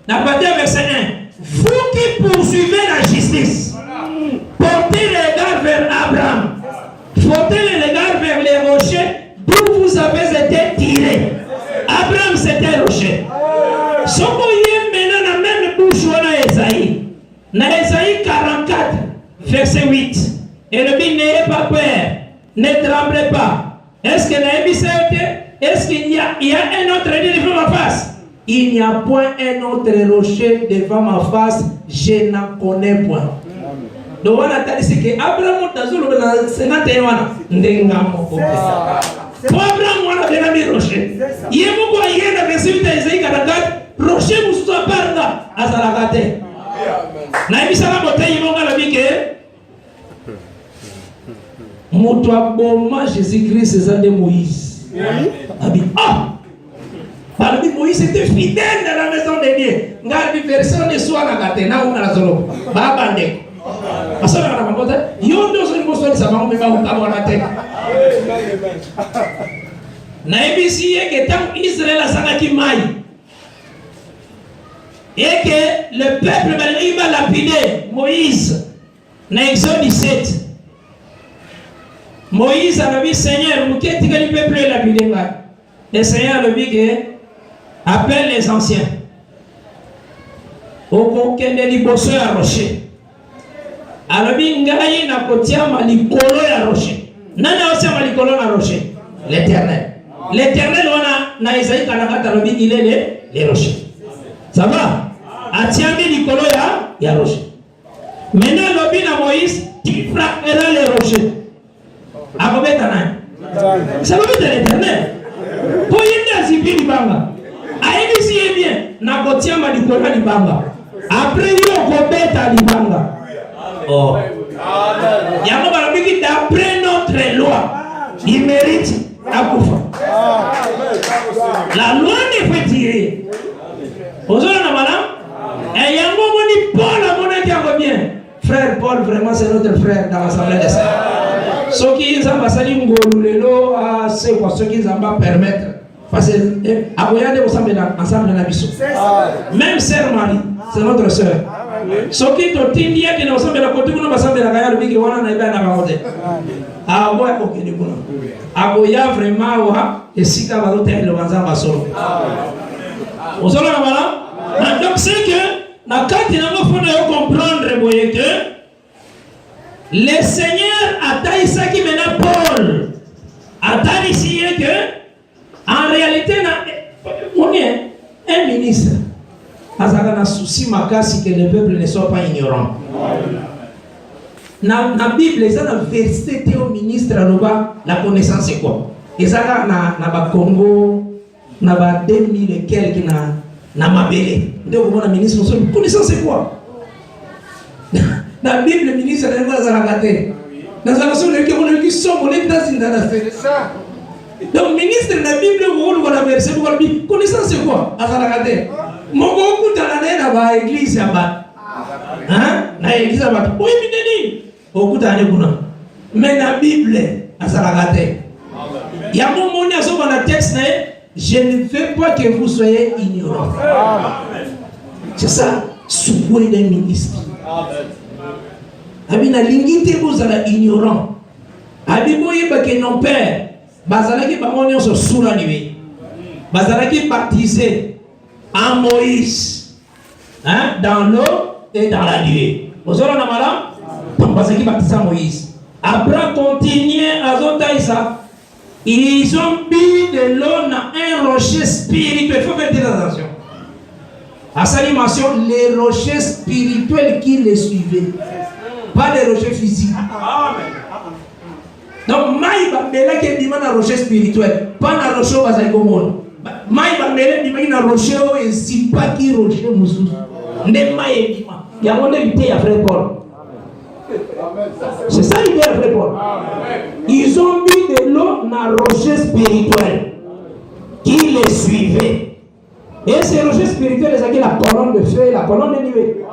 N'a pas dit verset 1. Vous qui poursuivez la justice, portez les regards vers Abraham. Portez les regards vers les rochers d'où vous avez été tirés. Abraham c'était rocher. Ce qu'on y est maintenant, même bouche na Esaïe. Na Esaïe 44, verset 8. Et le dit n'ayez pas peur, ne tremblez pas. Est-ce que est-ce qu'il y a un autre Dieu devant ma face? Il n'y a point un autre rocher devant ma face, je n'en connais point. Donc on a dit que Abraham a 51 ans. Pour Abraham, on a bien mis rocher. Il y a beaucoup de verset 8 à Isaïe 44, rocher vous soit par là, à Salagate. Naïmi Salamote, ils vont la vie que Moutouaboma Jésus-Christ, c'est ça de Moïse. Ah! Parmi Moïse était fidèle dans la maison de Dieu. Ngarbi personne ne soit na gatena ou na zolo. Ba bande. Asala na makote. Yondo so ni mosoni sa bango mema ukabo na teka. Na ebisi que tant Israël a sanaki mai. Et que le peuple va lapider Moïse. Na Exode 17. Moïse a dit Seigneur, vous qu'est-ce que le peuple est lapidé? Le Seigneur le dit que appelle les anciens. okokende liboso ya rocher alobi ngai na kotiama likolo ya rocher nani osiama likolo na rocher l'éternel wana na Isaïe kanakata alobi il est les rochers ça va atiami likolo ya rocher maintenant alobi na Moïse tu frapperas les rochers akobeta nani ça va être l'éternel po yende azibi libanga ayebisi ye bien na kotiama likolo ya libanga après yo kobeta libanga oh yango balobiki d'après notre loi il mérite akufa la loi ne fait tirer ozona na malam et yango moni Paul amonaki yango bien frère Paul vraiment c'est notre frère dans l'assemblée des saints soki nzamba sali ngolu lelo a c'est quoi soki nzamba permettre parce que aboyande ensemble na biso même sœur Marie c'est notre sœur soki totindi yake na ensemble na kotu kuna ensemble na kaya lubiki wana na iba na baote aboya okende kuna aboya vraiment wa esika bazote le banzamba solo osolo na bala donc c'est que na kati na ngofona yo comprendre boye que le Seigneur ataisa qui mena Paul atanisi que en réalité on est un ministre azaka na souci makasi que le peuple ne soit pas ignorant na Bible ça na verset au ministre aloba la connaissance c'est quoi ezaka na ba Congo na ba 2000 et quelques na mabele ndio kumona ministre so connaissance c'est quoi na Bible le ministre na za rakate na za so le ke qui somo le tazinda na c'est ça donc ministre na Bible ko na verset ko bi connaissance c'est quoi azala rakate moko okutana na ba église ya ba na église ya ba o ibideni okutana kuna mais na Bible azala rakate ya momoni azoba na texte na je ne veux pas que vous soyez ignorants. C'est ça, souhait d'un ministre. Abina lingite vous allez ignorant. Abiboye que non père, bazalaki bamonio so sura niwe. Bazalaki baptisé en Moïse, dans l'eau et dans la nuée. Vous avez la malade? Bazalaki baptisé en Moïse. Après continuer à Zotaïsa. Ils ont bu de l'eau dans un rocher spirituel. Il faut faire attention. À sa dimension, les rochers spirituels qui les suivaient. Pas les rochers physiques. Donc, Maïba Bela qui est dit un rocher spirituel. Pas un rocher au Bazaïkomon. Maïba Bela dit un rocher au et si pas qui rocher moussou. Ne Maïba. Il y a mon invité à Frère Paul. C'est ça l'idée à Frère Paul. Ils ont mis de l'eau dans le rocher spirituel qui les suivait. Et ces rochers spirituels, c'est la colonne de feu et la colonne de nuée.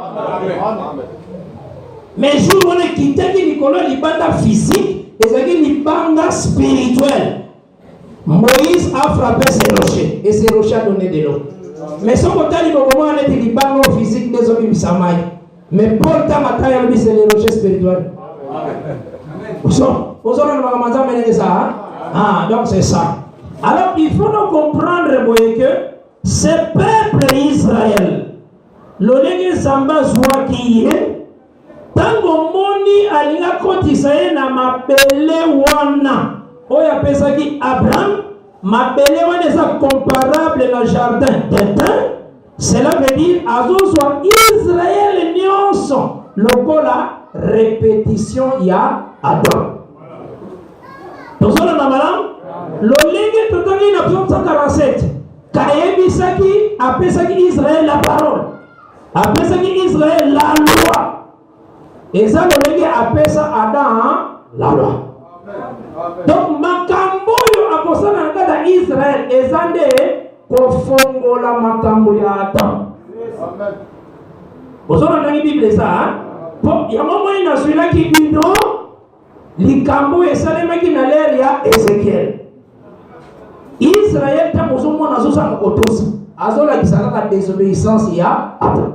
Mais je vous dis que les colonnes libanda physique et c'est les libanda spirituel. Moïse a frappé ces rochers et ces rochers a donné de l'eau. Mais son côté, il faut comment aller les libanda physique des hommes Samaï. Mais Paul Tamataï a dit c'est les rochers spirituels. Donc c'est ça. Alors il faut nous comprendre que ce peuple Israël, l'olenge Zamba Zwa qui est, tango moni alinga koti Israël na mabele wana, oya pesa ki Abraham, mabele wana est comparable na jardin d'Éden. Cela veut dire azo soit Israël nyonso lokola répétition ya Adam. Dans la malam, l'olenge totali na psaume 147. Kaebisaki apesaki Israël la parole. Apesaki Israël la loi. Et ça l'olenge apesa Adam la loi. Donc makambo yo akosana na kata Israël ezande kofongola makambo ya Adam. Osona na Bible ça. Bon, il y a un moment où il y a celui-là qui dit non, likambo et salema qui n'a l'air, il y a Ézéchiel. Israël, tant que nous avons ça, azola qui s'arrête à la désobéissance, il y a Adam.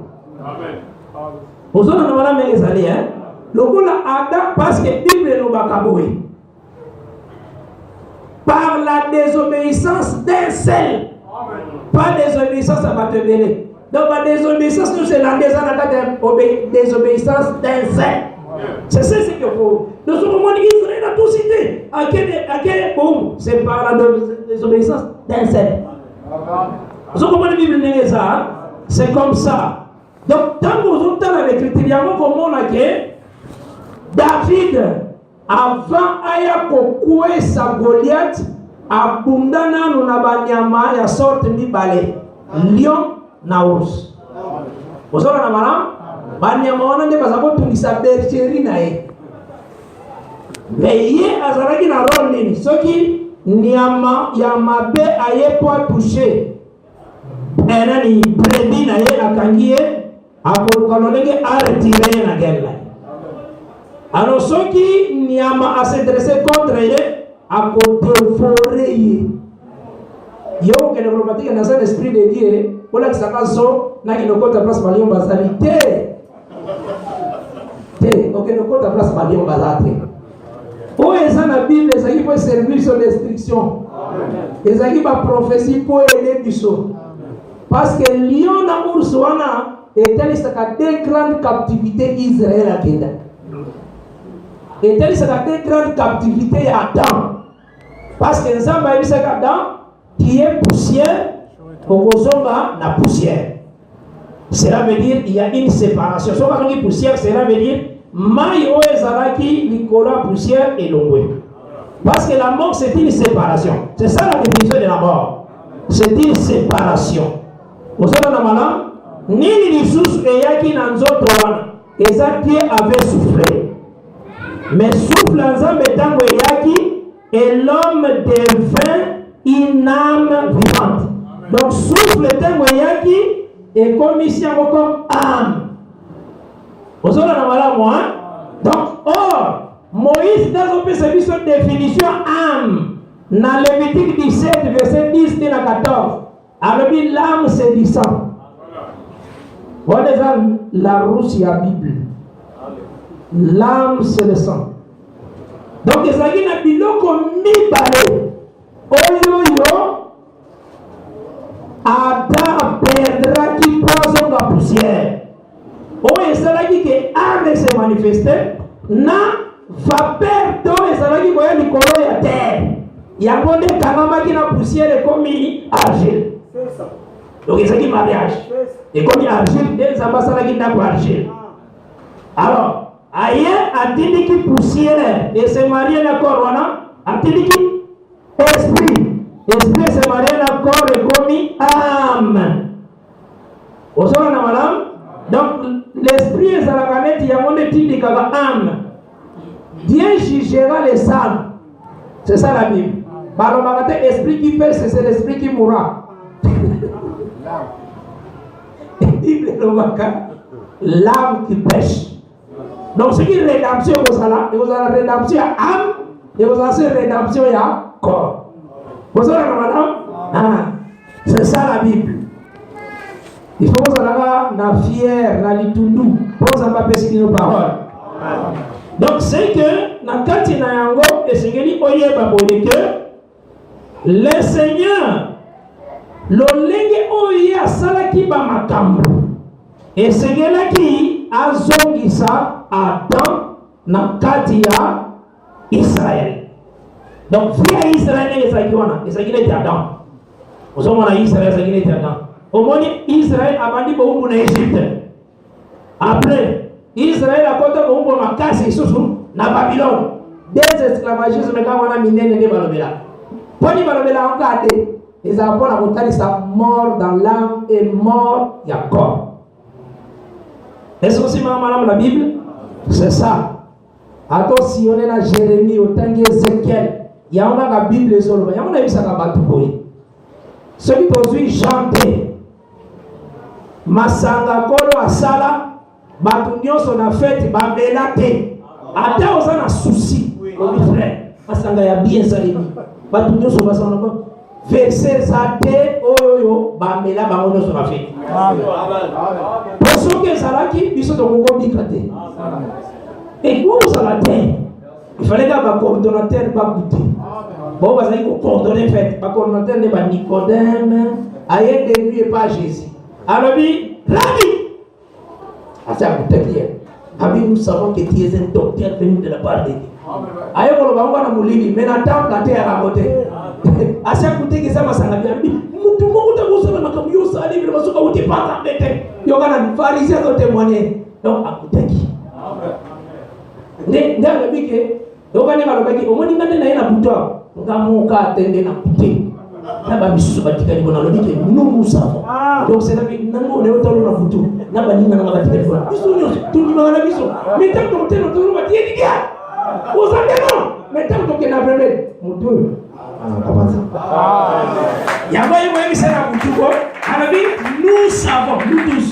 Vous avez demandé les alliés, hein? Le coup là, Adam, parce que Bible est le par la désobéissance d'un seul, pas désobéissance à Batebele. Donc la désobéissance, nous c'est la désobéissance d'insecte. C'est ça ce qu'il faut. Nous sommes en Israël a tout cité. À quel bon, c'est par la désobéissance d'insecte. Vous comprenez la Bible, c'est comme ça. Donc, tant que vous entendez l'écriture, comme on a dit, David, avant aya kokoué sa Goliath, abundana nuna banyama ya sorte mibale, lion na ours. Vous savez na malam, banyama wana nde bazako tungisa bergerie na ye. Mais ye azalaki na rôle nini, soki nyama ya mabe aye po toucher. Enani brebis na ye akangi ye, akoluka lolenge arretire na guerre. Alors ceux qui n'y a pas à s'adresser contre eux, à dévorer. Il y a un problématique dans un esprit de Dieu. Pour la sacaso, n'a qui ne compte place par lion basalité. Ok, ne compte place par lion basalité. Où est ça la Bible? Les gens qui peuvent servir sur l'instruction. Les gens qui peuvent prophétie pour aider du saut. Parce que lion na oursoana est une grande captivité Israël à Kéda. Et telle c'est la grande captivité à Adam. Parce que nous avons dit qu'Adam, qui est poussière, au la poussière. Cela veut dire qu'il y a une séparation. Si on dit poussière, cela veut dire maille au ezalaki, Nicolas poussière et l'ongwe. Parce que la mort c'est une séparation. C'est ça la définition de la mort. C'est une séparation. Vous savez, normalement, ni les sous et yaki nanzoto wana. Et ça qui avait soufflé. Mais souffle ensemble tango yaki et l'homme devint une âme vivante. Donc souffle tango yaki et comme ici comme âme. Vous avez la moi. Donc or Moïse dans une définition âme. Dans Lévitique 17 verset 10 et 14. Alors l'âme c'est du sang. Voilà la rousse à Bible. L'âme c'est le sang. Donc les gens qui biloko mibale oyo Adam perdra qui poison la poussière. Oyo esalaki que âme se manifester na vapeur to esalaki koya likolo ya terre. Yango nde kanamaki na poussière ekomi argile. Donc ezalaki mariage. Ekomi argile nde nzambe asalaki ndako argile. Alors aye atindi ki poussière et se marier d'accord wana atindi ki esprit se marier d'accord et komi âme. Osona na madame. Donc l'esprit est à la canette yango tindi kaka âme. Dieu jugera les âmes. C'est ça la Bible. Balobakate esprit qui pêche c'est l'esprit qui mourra. Bible l'âme qui pêche. Donc, ce qui est rédemption, vous avez la rédemption à âme et vous avez la rédemption à corps. Vous avez la madame? C'est ça la Bible. Il faut que vous ayez la fière, la litundu, pour que vous ayez nos paroles. Donc, c'est que, dans le cas de Nayango, et c'est que le Seigneur, le lenge oya salaki ba makambo, et c'est que qui a zongisa Adam na kati ya Israël. Donc via Israël et Adam. Vous avez Israël et Adam. Au moins Israël a vendu beaucoup d'Égypte. Après Israël a compté beaucoup de makasi sous na Babylone. Des esclavagismes quand on a miné ne balobela. Poni balobela on gade. Les apôtres a montré sa mort dans l'âme et mort il y a corps. Est-ce que c'est madame la Bible? C'est ça. Attention, on est là, Jérémie, au temps d'Ézéchiel. Il y a la Bible, il y a vu ça dans la Bible. Celui qui aujourd'hui chanté, Masanga Kolo Asala, Batunyo son a fait, Babelate. Attends, on a un souci. Mon frère, Masanga y a bien salé. Batunyo son a verset Zate, Oyo, Bamela, Bamono son a fait. Pour ceux qui sont là, ils sont dans le monde d'éclater. Et vous, à la terre, il fallait qu'un coordonnateur ne pas goûter. Bon, vous allez coordonner, fait. Un coordonnateur n'est pas Nicodème, ailleurs de lui et pas Jésus. Alors, Rabbi, Rabbi, nous savons que tu es un docteur venu de la part de Dieu. Ayo kolobangwa na mulini mena tamla te ala kote asa kuteke sama sanga bi mutu mo utakusa na makamyo sali vile masuka utipata bete yoga na farisia zote mwane donc akutaki ne ngala bike yoga ne malobaki omoni ngane na ina buto ngamuka atende na kute na ba bisusu batika ni bona lobike nous savons donc c'est la vie nango ne otalo na buto na ba ninga na batika ni bona biso nyoso tundi mangala biso mais tant que teno to ba tie diga aux engagements, mais tant que tu n'as pas fait, mon Dieu, nous savons, nous tous,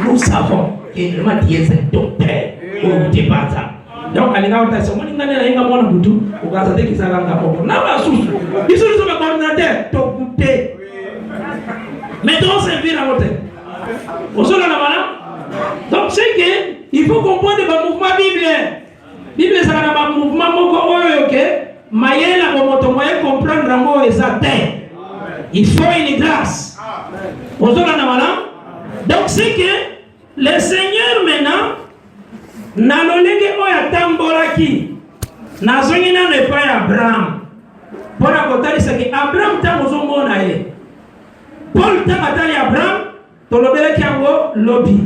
nous savons que le matin est un docteur, ou tu pas ça. Donc, à l'égal de ça, on dit que nous avons un bouton, ou grâce à Dieu qui s'est rendu compte. N'a pas sous, ils sont les coordinateurs, tu as goûté. Maintenant, c'est bien à voter. Au sol, on a malin. Donc, c'est qu'il faut comprendre le mouvement biblien. Bible ça na ba mouvement moko oyo ke mayela bomoto moye comprendre ngo exact. Il faut une grâce. Ozona na mala. Donc c'est que le Seigneur maintenant na lolenge oya tambolaki. Na zongi na ne pa Abraham. Pona kotalisa ke Abraham tamozo mona ye. Paul tamatali Abraham tolobelaki yango lobi.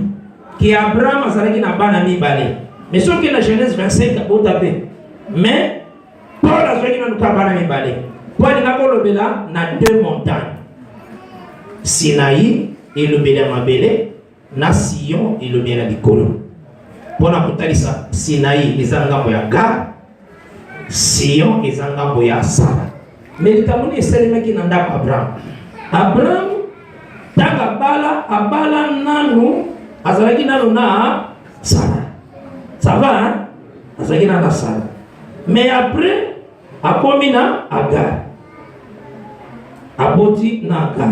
Ki Abraham azalaki na bana mibale. Mais sauf que la Genèse 25 au tapé. Mais Paul a dit que nous ne pouvons pas nous parler. Paul a dit que deux montagnes. Sinaï et le Bédamabélé, na Sion et le Bédamikolo. Paul a dit ça. Sinaï et Zangamboya Gar, Sion et Zangamboya Sara. Mais le Cameroun est celui qui n'a pas Abraham. Abraham, Tagabala, Abala Nanu, Azalaki Nanu na Sara. Ça va, hein? Mais après, à Komina, Agar. À Boti, Agar.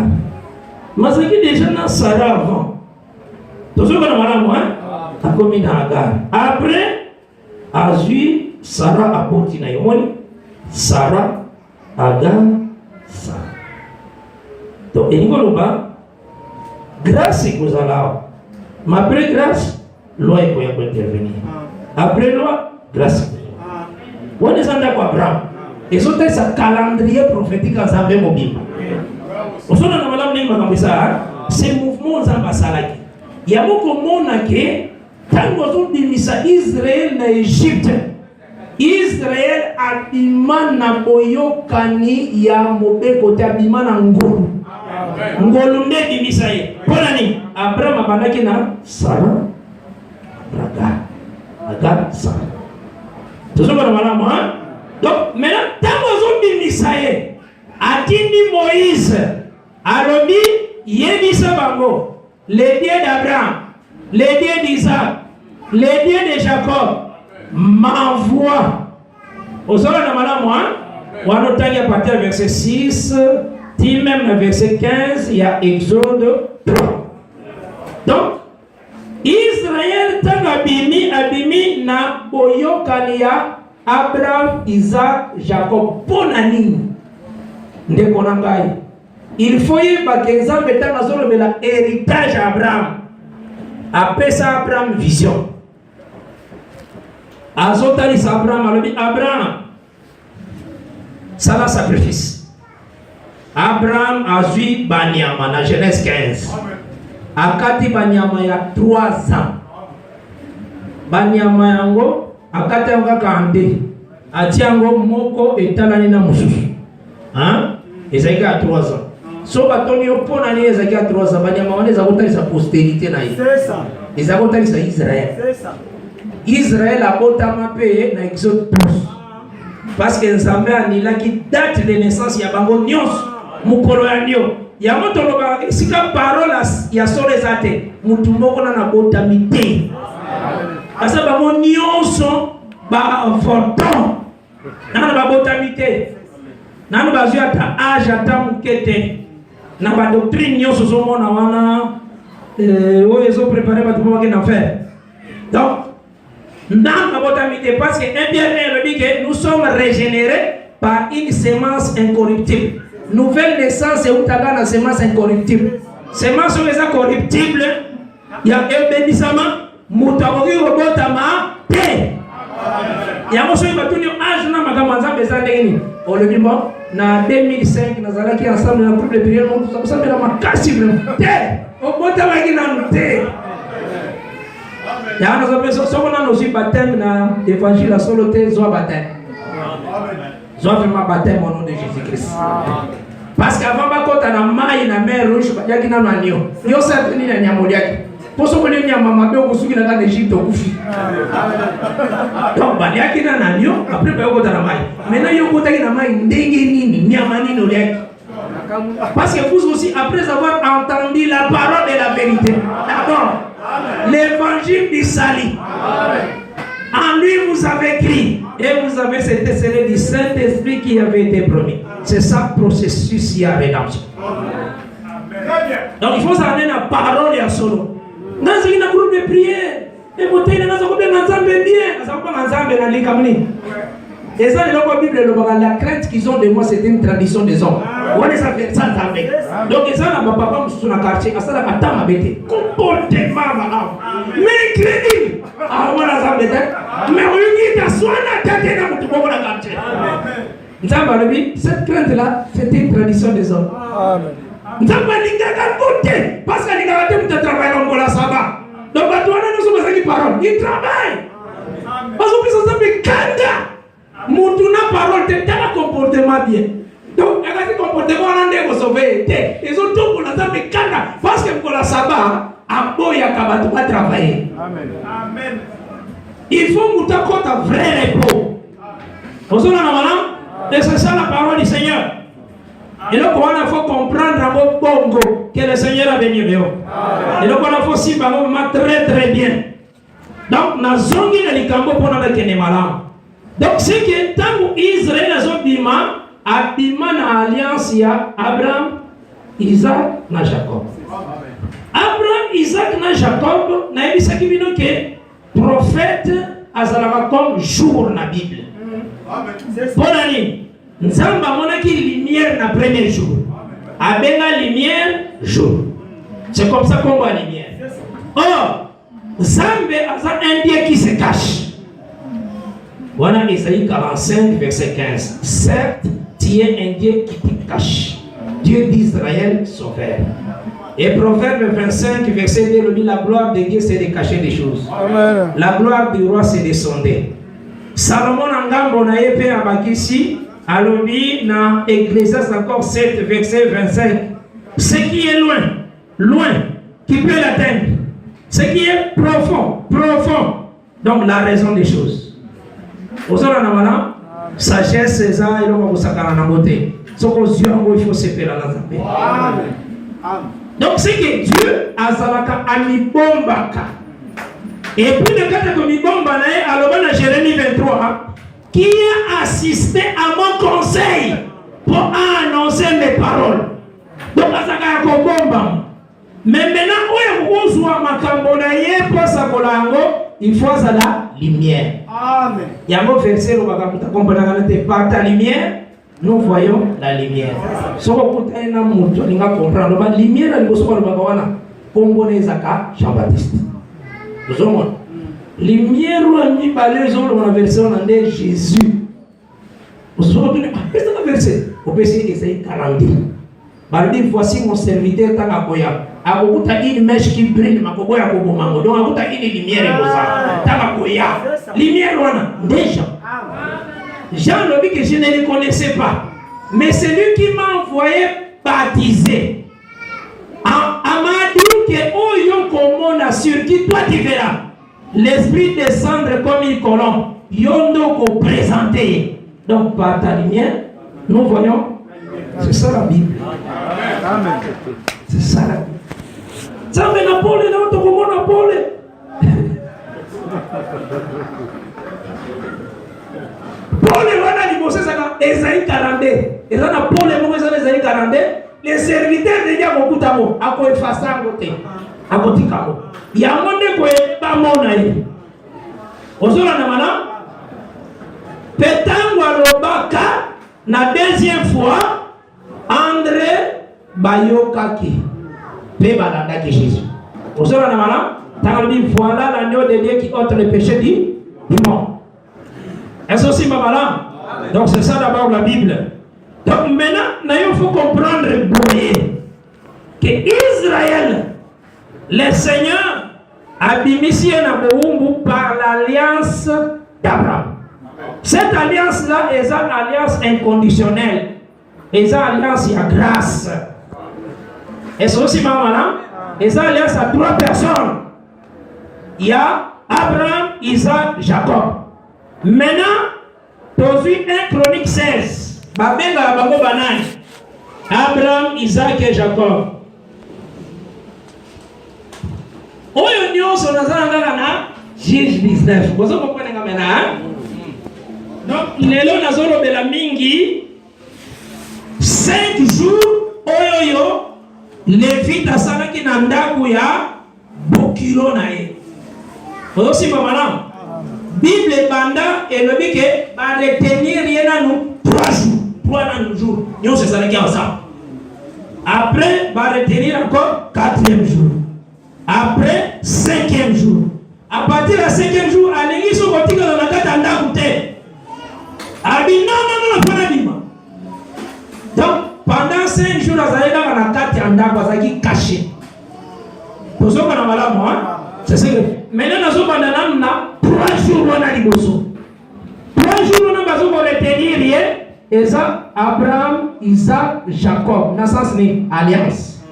Mais ce qui déjà dans Sarah avant. Tout ce qu'on a mal à moi, à Komina, Agar. Après, à Zui, Sarah, à Boti, Naïmoni. Sarah, Agar, Sarah. Donc, il y a grâce que vous allez. Mais après grâce, loi est pour intervenir. Après loi, grâce. On est en d'accord Abraham. Et c'est un calendrier prophétique en Zambé mobile. On s'en a malade comme ça. C'est mouvement Zambasalaki. Il y a beaucoup de monde qui, quand vous avez dit Israël na Égypte, Israël a bima na boyo kani ya mobe kote a bima na ngolu. Ngolu nde bimisa ye. Pona ni Abraham abandaki na Sarah. Agar, Sarah. Tout ça va malama, hein? Donc maintenant, tant que vous bimisa atindi Moïse, Arobi, Yebisa Bango, les dieux d'Abraham, les dieux d'Isaac, les dieux de Jacob, m'envoie. Au sol de madame, on a noté à partir du verset 6, dit même le verset 15, il y a Exode 3. Donc, Israël tanga abimi na boyo kania Abraham, Isaac, Jacob, bonani. Ndekonangai. Il faut y bakenza metana zolo bela héritage à Abraham. Après ça Abraham vision. Azotalis Abraham alobi Abraham. Ça la sacrifice. Abraham a vu Banyama na Genèse 15. Akati Banyama ya 3 ans. Banyama yango akati yango kande. Atiango moko etalani na mususu. Hein? Ezaki à 3 ans. So batoni opona ni ezaki à 3 ans. Banyama wana ezakotali sa postérité na ye. C'est ça. Ezakotali sa Israël. C'est ça. Israël a botama pe na Exode 12. Parce que Nzambe anilaki date de naissance ya bango nyos mukolo ya ndio. Ya moto loba sika parole ya solo ezate. Mutu moko na botami te. Asa bango nyonso ba forton. Na ba botami te. Nanu bazui ata âge ata mukete na ba doctrine nyonso zomona wana oyo ezo préparer ba tumo bakena faire. Donc parce que un bien dit que nous sommes régénérés par une semence incorruptible. Nouvelle naissance et utaga la semence incorruptible. semence est corruptible, il y a un bénissement, moutabogi robotama, té. Il y a un monsieur qui a tenu âge na magamanza bezandeni. On le dit bon, na 2005 nazala qui ensemble dans groupe de prière, on ça me la casse vraiment. Té. On botama qui na té. Il y a un autre personne qui a aussi baptême na évangile à solo té zo baptême. Zo vraiment baptême au nom de Jésus-Christ. Parce qu'avant quand on a maille na mer rouge, il y a qui na manio. Yo ça ni na nyamoliaki. Pour ce que les nyama mabe ko suki na ka Égypte okufi. Donc ba ya ki na nanio après ba ko na maille. Maintenant yo ko ta ki na maille ndenge nini nyama nini oliaki. Parce que vous aussi après avoir entendu la parole de la vérité. D'accord. L'évangile du salut. En lui vous avez crié et vous avez été scellé du Saint-Esprit qui avait été promis. C'est ça le processus de rédemption. Donc il faut s'amener la parole et à solo. Dans un groupe de prière, et vous tenez dans un groupe de bien, dans un groupe de l'Ikamni. Et ça, la crainte qu'ils ont de moi, c'est une tradition des hommes. On est ça fait ça avec. Donc, ça, ma papa, sur le quartier, ça, la pata m'a bêté. Comportement, mais crédit. Ah, voilà, ça bêté. Mais on dit que soit la tête dans mon tout le quartier. Cette crainte-là, c'est une tradition des hommes. Parce que les gars travaillent dans la sabbat. Donc, nous sommes des paroles. Ils travaillent. Parce que nous sommes kanda. Moutuna parole, t'es un comportement bien. Donc, il y a un comportement on a sauvé. Ils ont tout pour la sabbat kanda. Parce que pour la sabbat, à Boya Kabatou va travailler. Amen. Il faut mouta compte un vrai repos. Vous avez un et c'est ça la parole du Seigneur. Et donc, il faut comprendre à vos bongo que le Seigneur a béni. Et donc, il faut aussi très très bien. Donc, nous avons dit que les cambo pour nous être malades. Donc, c'est que tant que Israël a dit na alliance, il y a Abraham, Isaac, na Jacob. Abraham, Isaac, na Jacob, na dit que prophète azalaka comme jour na Bible. Bon année. Nous avons lumière na premier jour. Abenga lumière jour. C'est comme ça qu'on voit la lumière. Or, Zambe a un Dieu qui se cache. Voilà Isaïe 45, verset 15. Certes, tu es un Dieu qui te cache. Dieu d'Israël, sauveur. Et Proverbe 25, verset 2, la gloire de Dieu, c'est de cacher des choses. Amen. La gloire du roi, c'est de sonder. Salomon Angambo na épée à Bakissi. Alobi na Ecclésiaste encore 7 verset 25. Ce qui est loin, qui peut l'atteindre. Ce qui est profond. Donc la raison des choses. Ozora na mala sagesse c'est ça et l'on va sakana na beauté. Ce qu'on dit il faut se faire la zambe. Donc c'est que Dieu a zalaka amibombaka. Et puis le cas de mibomba na aloba na Jérémie 23. Qui a assisté à mon conseil pour annoncer mes paroles. Donc, ça va bomba. Mais maintenant, où est-ce il faut la lumière. Amen. Il y a un verset où par ta lumière, nous voyons la lumière. Si vous avez un amour, vous allez comprendre. La lumière, elle est Jean-Baptiste. Vous avez lumière ou la nuit balèze dans la version en Jésus. Vous avez un verset. Au PC Isaïe 42. Barbi, voici mon serviteur Takakoya. A beaucoup une mèche qui brille, ma koboya kobomango. Donc a beaucoup une lumière et ça. Takakoya. Lumière ou déjà. Jean le dit que je ne le connaissais pas. Mais c'est lui qui m'a envoyé baptiser. A m'a dit que oh yon comment assure qui toi tu verras. L'esprit descendre comme une colombe. Yondo ko présenté. Donc par ta lumière, nous voyons. C'est ça la Bible. Amen. C'est ça la Bible. Ça me n'a pas le nom de comment n'a pas le. Paul est là, il bosse ça. Esaïe 42. Et là, na Paul est mauvais dans Esaïe 42. Les serviteurs de Dieu beaucoup d'amour. À quoi il fait ça à côté. À côté kamo. Il y a un monde qui est pas mon aïe. Ozora na mana. Petangwa robaka na deuxième fois André Bayokaki. Pe balanda que Jésus. Vous avez voilà l'agneau de Dieu qui ôte le péché du monde. Est-ce aussi ma malade? Donc c'est ça d'abord la Bible. Donc maintenant, il faut comprendre que Israël, le Seigneur, a bénéficié par l'alliance d'Abraham. Cette alliance-là est une alliance inconditionnelle. Et une alliance à grâce. Et c'est aussi ma malade. Et une alliance à 3 personnes. Il y a Abraham, Isaac, Jacob. Maintenant, dans une Chronique 16, Abraham, Isaac et Jacob. Oyo nyonso nazanga na Juge 19. Vous comprenez maintenant? Donc, lelo nazolo bela mingi 5 jours oyo Lévite asalaki na ndaku ya bokilo na ye. Aussi maman. Bible banda et le dit que va retenir rien à nous 3 jours. Nous c'est ça qui est ensemble. Après va retenir encore 4e jour. Après 5e jour. À partir du 5e jour, à l'église sur côté dans la tête en d'agoûter. A dit non, pas d'ima. Donc pendant 5 jours, dans la tête en d'agoûter caché. Pour ça qu'on a mal à moi. C'est ça. Maintenant, nous avons 3 jours on a liboso. 3 jours on a besoin de retenir rien. Et ça, Abraham, Isaac, Jacob. Dans ce sens, c'est alliance.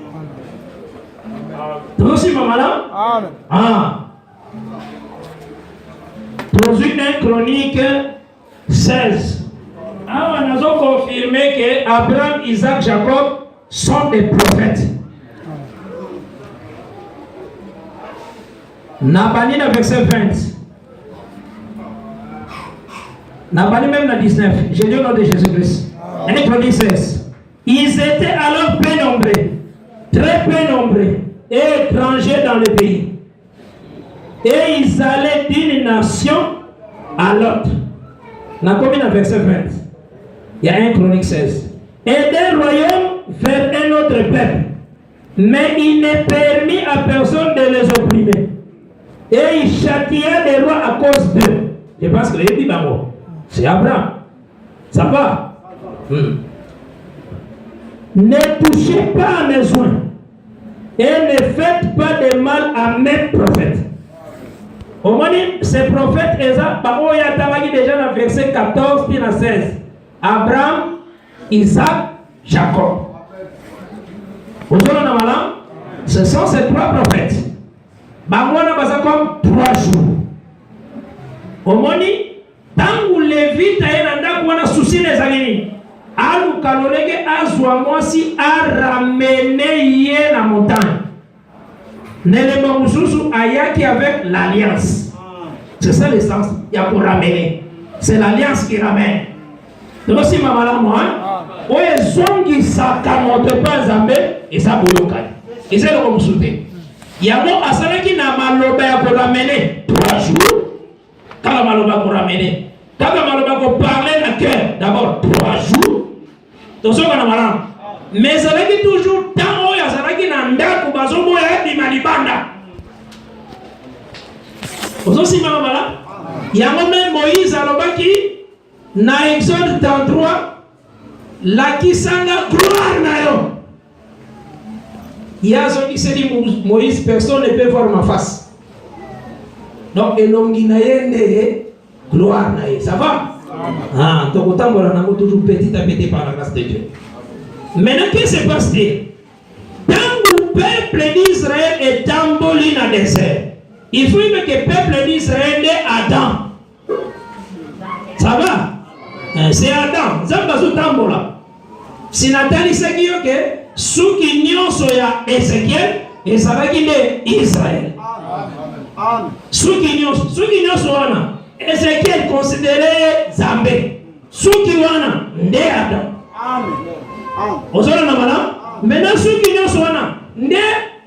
Tout aussi, maman là? Amen. Ah. Dans une Chronique 16. Ah, on a confirmé que Abraham, Isaac, Jacob sont des prophètes. Nabani dans verset 20. Nabani même dans 19. J'ai dit au nom de Jésus-Christ. Et Chronique 16. Ils étaient alors peu nombreux, très peu nombreux, et étrangers dans le pays. Et ils allaient d'une nation à l'autre. Nabani dans verset 20. Il y a un Chronique 16. Et d'un royaume vers un autre peuple. Mais il n'est permis à personne de les opprimer. Et il châtia les rois à cause d'eux. Je pense que les dit d'abord. C'est Abraham. Ça va? Ne touchez pas à mes soins. Et ne faites pas de mal à mes prophètes. Au moins, ces prophètes, ils ont déjà dans verset 14 puis dans 16. Abraham, Isaac, Jacob. Ce sont ces 3 prophètes. Bangwana basa comme 3 jours. Omoni tangu Lévite ayenda kuona souci les alini. Alu kaloleke azwa mwasi a ramener yé na montagne. Nelema mususu ayaki avec l'alliance. C'est ça l'essence. Il y a pour ramener. C'est l'alliance qui ramène. Donc si maman moi, oye zongi sakamote pas zambe et ça boyokai. Et c'est le comme souté. Yango asalaki na maloba ya ko ramener 3 jours. Kala maloba ko ramener. Kala maloba ko parler na cœur. D'abord 3 jours. Tozo kana malam. Mais salaki toujours tant oya salaki na ndaku bazomo ya bimalibanda. Ozo si mala. Yango même Moïse alobaki na Exode 33 la kisanga gloire na yo. Il y a ceux qui se disent Moïse, personne ne peut voir ma face. Donc, et l'homme qui n'a gloire. Ça va? Ah, donc autant qu'on a toujours petit à petit par la grâce de Dieu. Maintenant, qu'est-ce qui se passe? Tant le peuple d'Israël est emboli dans le désert, il faut que le peuple d'Israël est Adam. Ça va? C'est Adam. Zambazu tambola. Si Nathalie sait que suki nyonso ya Ezekiel ezalaki nde Israël. Suki nyonso wana Ezekiel considéré Zambé. Suki wana nde Adam. Ozona na mala. Maintenant suki nyonso wana nde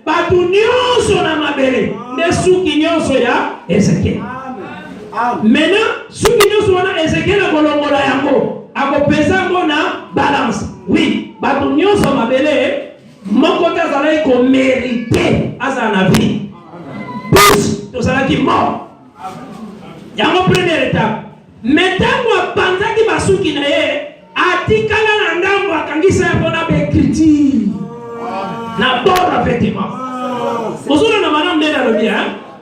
batu nyonso na mabele. Nde suki nyonso ya Ezekiel. Maintenant suki nyonso wana Ezekiel akolongola yango akopesa ngo na balance. Oui, batu nyonso mabele mon côté azalaki ko mérité azala na vie tous tozalaki mort yango première étape mais ntango apanzaki basuki na ye atikala na ndambo akangisa ya mpona baécriture na bord effectivement ozona na malamu ndenge alobi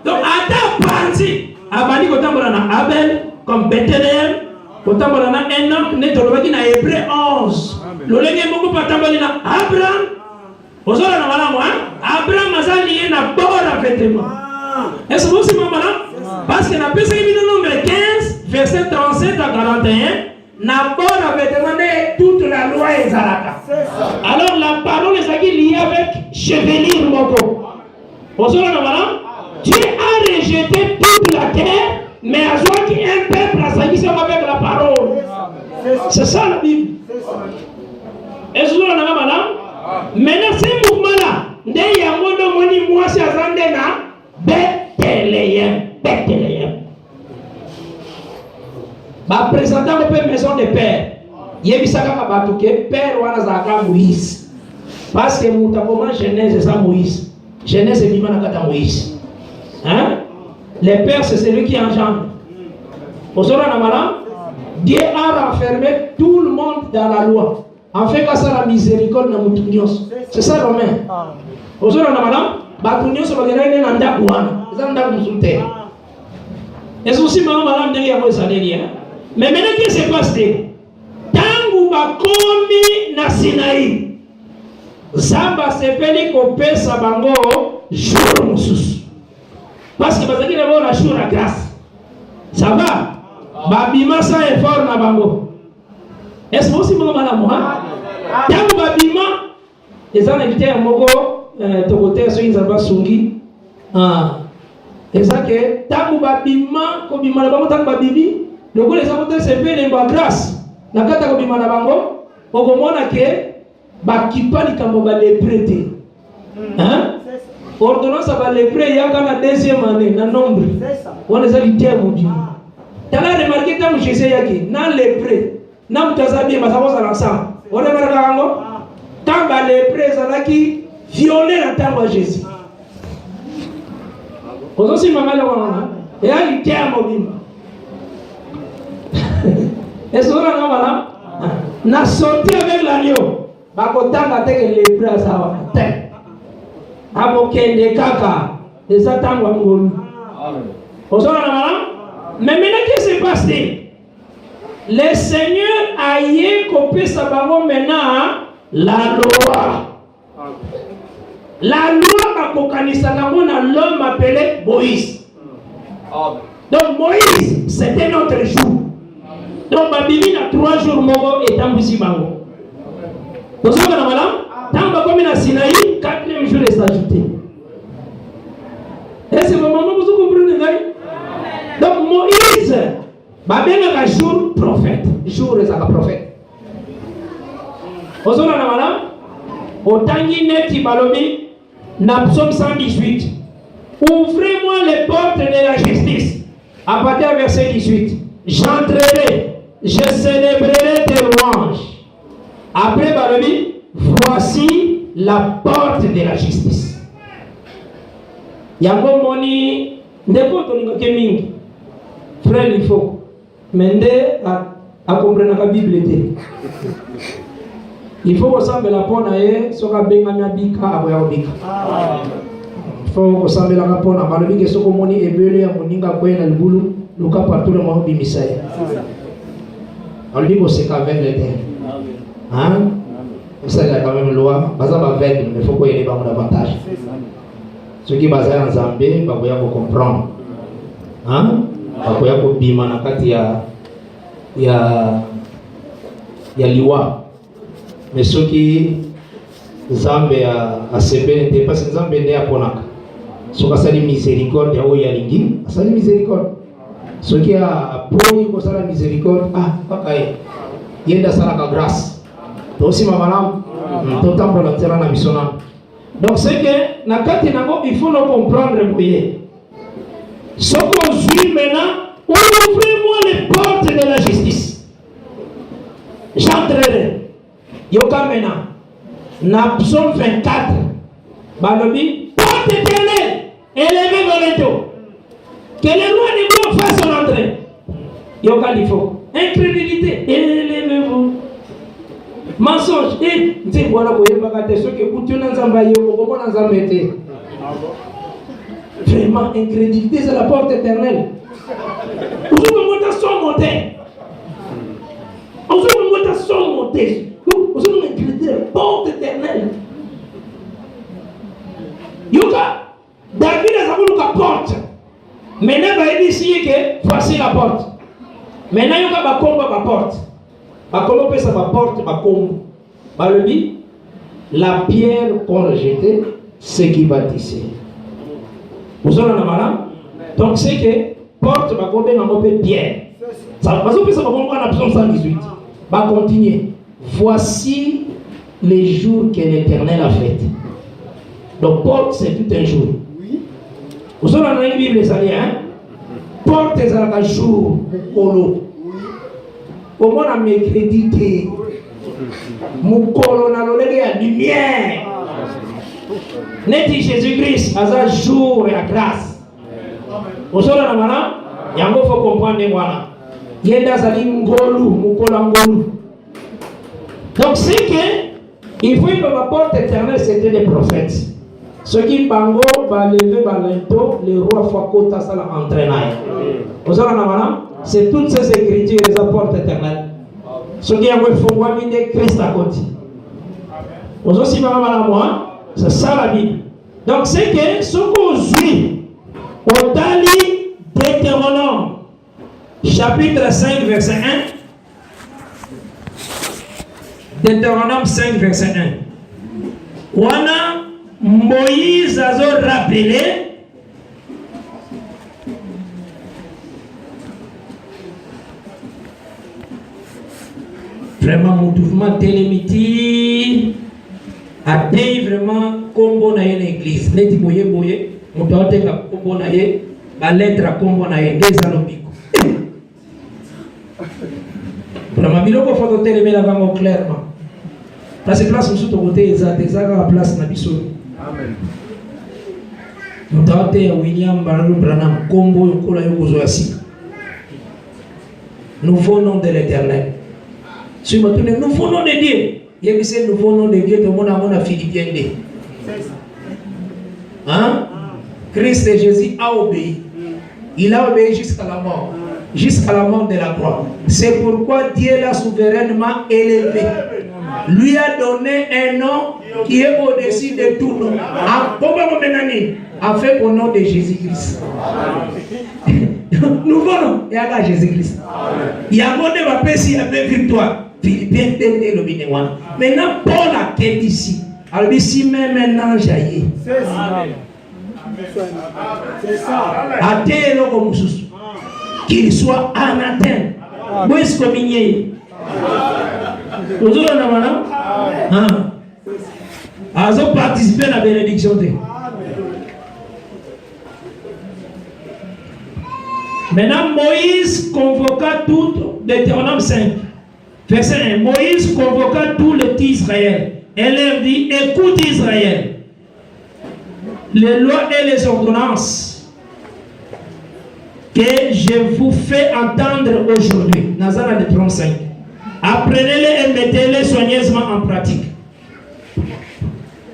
donc ata panzi abandi kotambola na Abel comme Bethléem kotambola na Enoch nde tolobaki na Hébreu 11 lolenge moko patamboli na Abraham ozona na malamu Abraham aza lié na bord effectivement est-ce que vous savez malamu parce que na pesaki bino nombre 15 verset 37 à 41 na bord effectivement toute la loi ezalaka alors la parole ezalaki liée avec chevelure moko ozona na malamu Dieu a rejeté toute la terre, mais a joué un peuple à s'agir avec la parole. C'est ça la Bible. Est-ce que vous avez madame? Maintenant, ce mouvement-là, il y a un monde qui moi, c'est à Bethléem. Bethléem. Bah, présentant la maison de père, il y a un père ou Moïse. Parce que nous avons Genèse, c'est ça Moïse. Genèse, c'est Moïse. Hein? Le père, c'est celui qui engendre. Dieu a renfermé tout le monde dans la loi. En fait, ça la miséricorde dans Moutunios. C'est ça, Romain. Et aussi, madame, mais maintenant, qu'est-ce qui se passe? Tangu bakomi na Sinaï, Zamba sepeli kopesa bango jour mususu. Parce que bazaki d'abord la jour la grâce. Ça va? Babima sans effort na bango. Est-ce que vous savez madame moi? Tangu babima, les gens invité à Mogo, tokote so inzaba sungi. Eza que tangu babima ko bima na bango tangu babibi, loko les amote sepeli ba grâce. Na kata ko bima na bango, okomona ke bakipa likambo ba leprete. Hein? Ordonnance à lépré, il y a quand la deuxième année, dans le nombre. On les a dit, tiens, mon Dieu. Tu as remarqué que Jésus est là, dans lépré, dans le Tazabi, mais ça va ensemble. On est marqué quand la lépré, ça va qui violer la table à Jésus. Vous aussi, maman, et là, il tient, mon Dieu. Est-ce que vous avez madame? Na sorti avec l'agneau. Bakotanga avec les lépré, ça va. Abokende kaka des attentes à Ngolu. Mais maintenant, qu'est-ce qui se passe? Le Seigneur a y coupé sa parole maintenant la loi. La loi a cocanisé l'homme appelé Moïse. Donc Moïse, c'était notre jour. Donc ma Bible a 3 jours Mogo et Tambusi Bango. Vous savez, madame? Tant que comme il a Sinaï, 4e jour est ajouté. Et c'est le moment où vous comprenez. Donc Moïse, un jour prophète. Jour est un prophète. Vous savez, madame? Autant qu'il est qui balobi, dans Psaume 118. Ouvrez-moi les portes de la justice. À partir du verset 18. J'entrerai, je célébrerai tes louanges. Après balobi, voici la porte de la justice. Yango moni ndeko tolinga kemingi. Frère il faut mende a comprendre la Bible té. Il faut que ça me la pona ye soka benga na bika aboya bika. Il faut que ça me la pona balobi ke soko moni ebele ya moninga kwena libulu luka partout le monde bimisaya. On dit que c'est quand même le terre. Hein? Ça il y a quand même loi, mais ça va vendre, mais il faut qu'il y ait davantage. Ceux qui basent en Zambie, bah vous allez comprendre. Hein? Bah vous allez bima na kati ya liwa. Mais ceux qui Zambie a sebé n'était pas Zambie n'est à Ponaka. Ceux qui sali miséricorde ya oya lingi, sali miséricorde. Ceux qui a poni ko sala miséricorde, pas kaye. Yenda sala ka grâce. Aussi ma madame, tout temps pour la terre na misona. Donc c'est que na kati nango il faut le comprendre moyen. Ce qu'on suit maintenant, ouvrez-moi les portes de la justice. J'entrerai. Yoka maintenant. Na psaume 24, balobi, porte éternelle, élevez vos linteaux. Que les rois des gloires fassent son entrée. Yoga l'ifo. Incrédulité, élevez-vous. Mensonge, et tu voilà que vous avez ceux qui vous tuent dans Zambaye, comment dans Zambété. Vraiment, incrédulité, c'est la porte éternelle. Vous avez monté son monté. Vous avez monté son monté. Vous avez incrédulité, la porte éternelle. Yoga, David a voulu la porte. Maintenant, il va dire que voici la porte. Maintenant, il y a un combat à la porte. Comment peut ça la porte à combat? Le dit, la pierre qu'on rejetait, c'est qui va tisser. Vous avez un malin? Donc, c'est que porte va combattre dans le pierre. Ça va passer par la psaume 118. Va continuer. Voici les jours que l'Éternel a fait. Donc, porte, c'est tout un jour. Vous avez dans la Bible, les alliés, hein? Porte un jour, Moukolo. Comment on a mécrédité? Moukolo, on a la lumière. N'est-ce Jésus-Christ, à un jour et à grâce. Vous avez dans la main? Il faut comprendre. Il y a des Ngolu, Moukolo Ngolu. Donc, c'est que, il faut que la porte éternelle, c'était des prophètes. Ceux qui bango va lever balento, le roi Fakota ça la entraînaille. Vous avez la c'est toutes ces écritures les apports éternels. Ceux qui ont fait Christ à côté. Vous avez aussi moi, c'est ça la Bible. Donc c'est que ce qu'on suit au Dali Deutéronome, chapitre 5, verset 1. Deutéronome 5, verset 1. Wana Moïse a rappelé vraiment mon mouvement télémiti a dit vraiment combo na l'église neti boye boye mon dote ka combo na ye ba lettre a combo na ye des alobiko vraiment biloko faut télémer la bango clairement parce que place surtout côté exact la place na biso. Amen. Nous William Barlow Branham Combo Yokola Yokozwasi. Nouveau nom de l'Éternel. Si vous tournez, nouveau nom de Dieu. Il y a ce nouveau nom de Dieu, tout le monde a Philippien. Hein? Christ et Jésus a obéi. Il a obéi jusqu'à la mort. Jusqu'à la mort de la croix. C'est pourquoi Dieu l'a souverainement élevé. Lui a donné un nom qui est au-dessus de tout nom. Afin au nom de Jésus-Christ. Nouveau nom, il y a Jésus-Christ. Il y a un monde de ma paix s'il y avait victoire. Philippiens était le minéwan. Maintenant, Paul a quitté ici. Alors, ici même un ange jaillit. C'est ça. Attends-le comme sous. Qu'il soit anathème. Où est-ce qu'on migné? Vous avez participé à la bénédiction. Maintenant, Moïse convoqua tout, Deutéronome 5, verset 1. Moïse convoqua tout le petit Israël et leur dit: écoute Israël, les lois et les ordonnances que je vous fais entendre aujourd'hui. Nazara de 35. Apprenez-les et mettez-les soigneusement en pratique.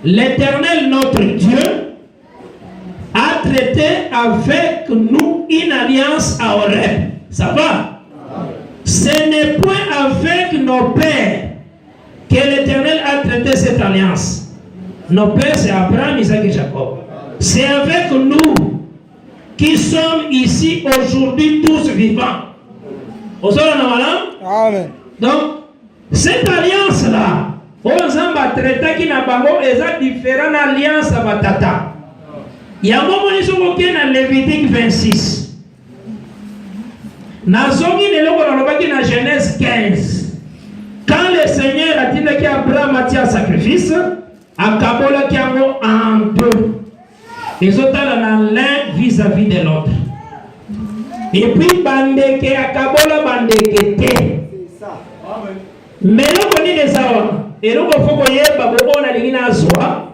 L'Éternel, notre Dieu, a traité avec nous une alliance à Horeb. Ça va? Ce n'est point avec nos pères que l'Éternel a traité cette alliance. Nos pères, c'est Abraham, Isaac et Jacob. C'est avec nous qui sommes ici aujourd'hui tous vivants. Amen. Donc, cette alliance-là, on a traité qui n'a pas différentes alliances à Batata. Il y a un moment où on dans Lévitique 26. Dans Genèse 15. Quand le Seigneur a dit qu'Abraham a fait un sacrifice, Akabola qui a en deux. Les autres ont l'un vis-à-vis de l'autre. Et puis, Bandeke, Akabola, Bandeke, te. Mais là, on dit des hommes. et donc il faut qu'on y ait on a les nazwa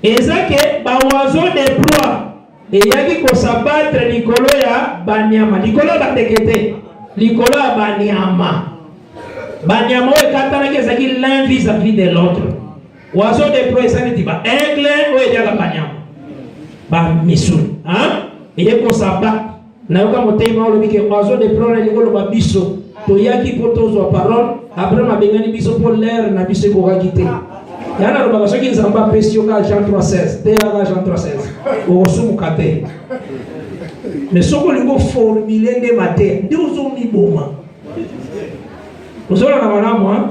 et ça que ba oiseau de proie et yaki ko sabattre likolo ya banyama likolo ba tekete likolo ya banyama banyama o katana ke zaki l'un vis-à-vis de l'autre oiseau de proie ça dit ba aigle o ya banyama ba misul hein et ko sabattre na yoka motema olobi ke oiseau de proie likolo ba biso to yaki potozwa parole après ma bengani biso pour l'air na biso ko rakite yana roba soki nzamba pesi yoka Jean 3:16 te ya Jean 3:16 o sumu kate mais soko lingo formuler de matin ndi uzumi boma uzola na malamu hein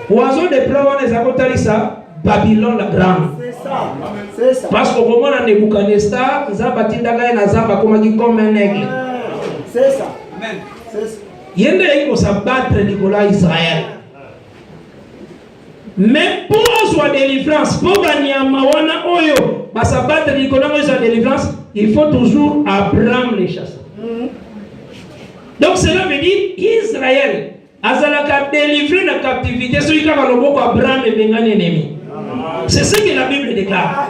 oiseau de proie les akotalisa Babylone la grande c'est ça parce que au moment na Nebuchadnezzar nzamba tindaka na nzamba komaki comme un aigle c'est ça amen c'est ça yende iko sabattre Nicolas Israël mais pour soit délivrance pour banyama wana oyo ba sabattre Nicolas soit délivrance il faut toujours Abraham les chasse donc cela veut dire Israël azalaka délivré na captivité celui qui a loboko Abraham et bengani ennemi c'est ce que la Bible déclare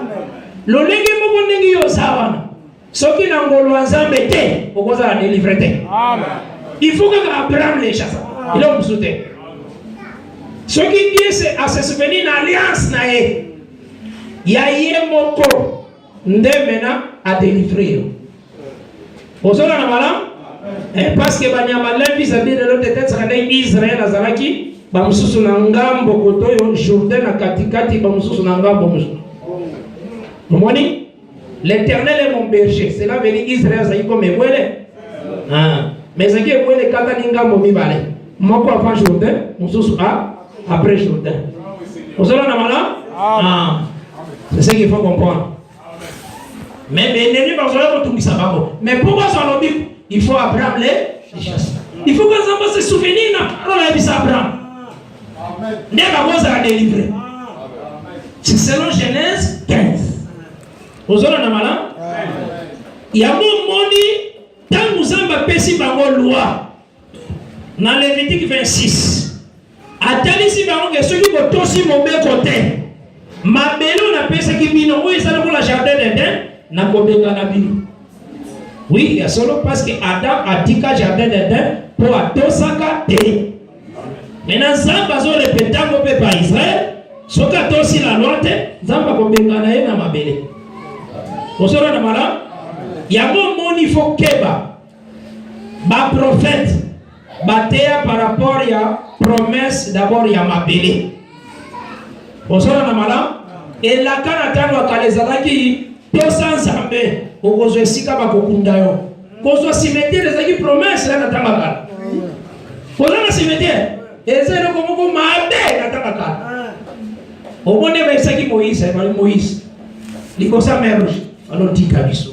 lo lenge moko ndenge yo sawana soki na ngolo nzambe te okoza la délivré te amen. Il faut que Abraham les chasse. Il a obsédé. Ce qui dit c'est à se souvenir d'une alliance nae. Il y a yemoko ndemena à délivrer. Osola na malam parce que banyama vis à vis de l'autre tête ça Israël azalaki ba mususu na ngambo kotoyo Jourdain na katikati ba mususu na ngambo mususu. Moni l'Éternel est mon berger. Cela veut dire Israël azali comme mwele. Mais ce qui est pour les Kataninga Momibale, moko avant Jourdain, mususu après Jourdain. Vous savez la c'est ce qu'il faut comprendre. Mais mais pourquoi ça l'objet? Il faut Abraham les chasses. Il faut que ça se souvenir on a vu Abraham. N'est pas quoi ça a délivré. C'est selon Genèse 15. Vous savez la il y a mon moni. Tant nous avons pesi bango loi dans Lévitique 26 atali si bango que ceux qui vont tosi mon bel côté ma belle on a pesi qui bino oui ça pour la jardin d'Éden na kobenga na bino oui il y a solo parce que Adam a dit que jardin d'Éden pour atosaka te maintenant ça va se répéter au peuple Israël soka tosi la loi te zamba kobenga na ye na mabele osora na mala ya mon il faut keba ba prophète batea par rapport à promesse d'abord ya mabele osora na mala et la kana tano kalezalaki to sans ambe okozo sika ba kokunda yo kozo cimetière ezaki promesse na tangaka kozo na cimetière ezelo komoko mabe na tangaka omone ba esaki Moïse likosa merge alors tika biso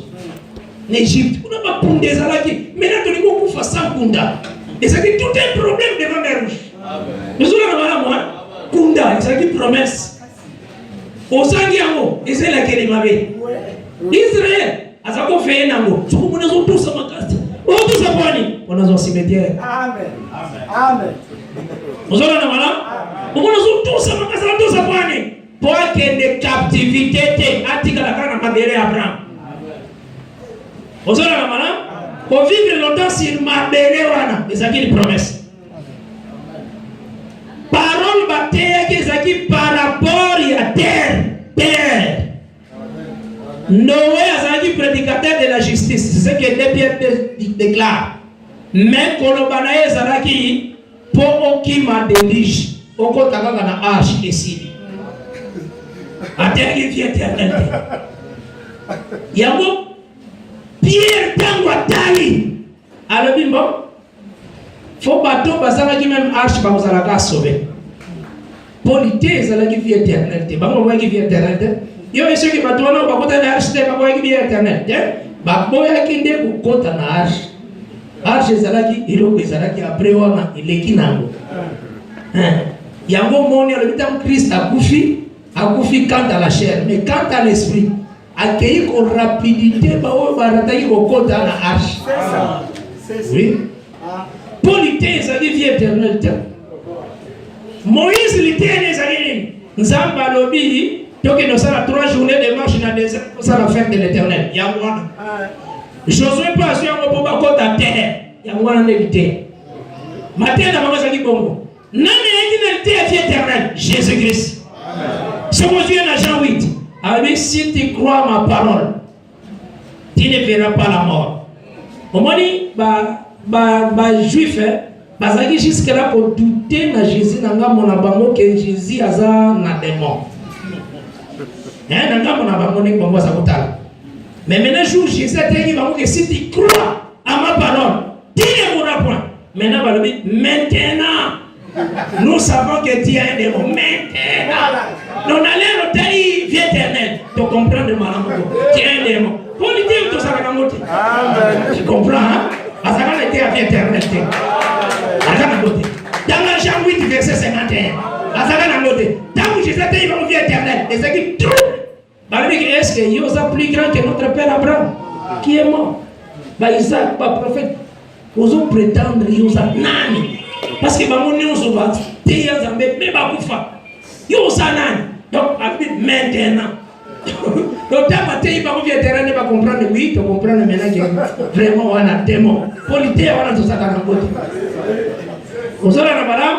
l'Égypte, on n'a pas pundé ça là qui maintenant tu n'es pas sans punda. Et ça dit tout un problème devant les rouges. Nous sommes là moi, punda, ça dit promesse. Au sangiamo, et c'est là qu'elle m'avait. Israël, à ça qu'on fait un amour. Tu comprends nous tous à ma carte. Oh tous à Pani, on a un cimetière. Amen. Amen. Nous sommes là on a tous à ma carte, tous à Pani. Pour qu'il y ait des captivités, article la canne à Mabéré Abraham. Pour vivre longtemps sur ma bénéwana, les acquis de promesse. Parole bataille qui est par rapport à terre. Noé a dit prédicateur de la justice, c'est ce que les Pierre déclare. Mais Kolobanae Zaraki, pour qui m'a délige, au côté de la arche ici. À terre qui vient éternelle. Il y a un Pierre Tangwatali. Alors, bimbo, faut bateau, parce que même arche, bah, vous allez sauver. Polité, ça qui vit éternalité. Bah, on voit qui vit éternalité. Yo, et ceux qui bateau, on va côté l'arche, bah, on voit qui vit éternalité. Bah, on voit qui est au côté de l'arche. Arche, ça qui, il est qui après, on a, il est qui n'a pas. Il y a un moment, le temps Christ a couffé quant à la chair, mais quant à l'esprit. Accueillir con rapidité, au côté de la arche. C'est ça. Oui. Polité, ça dit vie éternelle. Moïse Nzamba lobby, donc nous avons 3 journées de marche dans le désert pour la fête de l'Éternel. Yamwana. Josué pas sur un peu de côté à terre. Yamwana n'éviter. Matin, la maman s'est dit bon. Non, mais il est éternel. Jésus-Christ. Ce que Dieu dans Jean 8. Avec si tu crois ma parole, tu ne verras pas la mort. Au moins, juif, bazaki jusqu'à là pour douter na Jésus nanga mona bango que Jésus aza na démon. Nanga mona bango ne bango sa kotala. Mais maintenant jour Jésus a dit bango que si tu crois à ma parole, tu ne mourras point. Maintenant maintenant nous savons que tu as un démon. Maintenant nous allons tailler vie éternelle. Tu comprends de ma langue. Tu as un démon. Pour lui dire tout ça la langue. Tu comprends hein? Parce qu'on était à vie éternelle. Dans la Jean 8, verset 51, tant que Jésus a dit qu'il vie éternelle, les équipes troublent. Est-ce qu'il y a plus grand que notre père Abraham qui est mort? Isaac, prophète, vous ont prétendre qu'il y a nani. Parce que mon nom se bat, il y a un bébé, mais pas pour faire. Il y a un nani. Donc, maintenant. Donc, tant que tu vas vie éternelle, tu vas comprendre, oui, tu comprends maintenant que vraiment on a un démon. Polité, on a tout ça dans le côté. Vous avez la madame?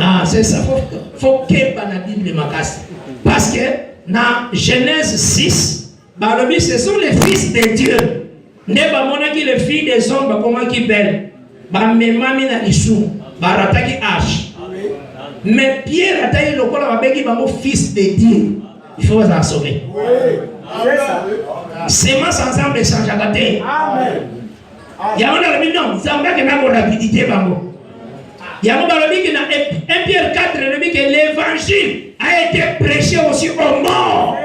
Ah, c'est ça. Faut que la Bible m'acasse. Parce que dans Genèse 6, ce sont les fils de Dieu. Ne pas mon qui les filles des hommes, comment qui belle. Même na l'issue, barataki H. Mais Pierre a taillé le corps avec mon fils de Dieu. Il faut s'en sauver. C'est moi sans ensemble sans jagater. Amen. Il y a un ami non, ça va que n'a pas rapidité bango. Il y a un ami qui dans 1 Pierre 4 le dit que l'évangile a été prêché aussi aux morts.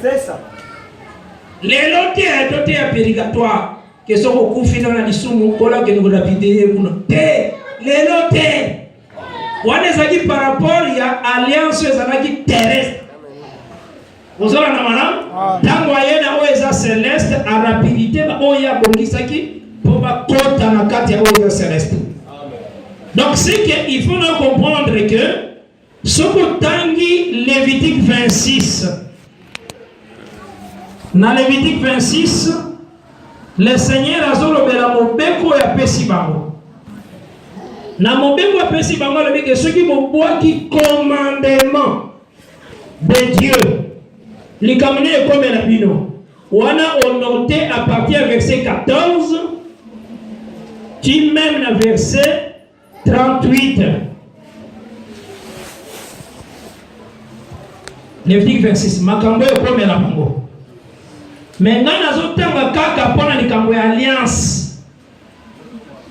C'est ça. Les lotés à purgatoire que sont au coup final dans l'issue pour la que nous rapidité les lotés. On a dit par rapport il y a alliance qui terrestre. Vous avez un madame, dans le moyen de céleste, à rapidité, il y a Bongisaki pour ma côte à la carte de céleste. Donc, c'est qu'il faut comprendre que ce que Tanguy Lévitique 26, dans Lévitique 26, le Seigneur a dit que Mobeko et Pesibango. Dans Mobeko et Pesibango, il dit que ceux qui m'ont qui commandement de Dieu. Les camions est comme la bino. On a noté à partir du verset 14, qui même le verset 38. Lévitique 26. Makambo est comme la bango. Maintenant, nous avons kaka pour la alliance.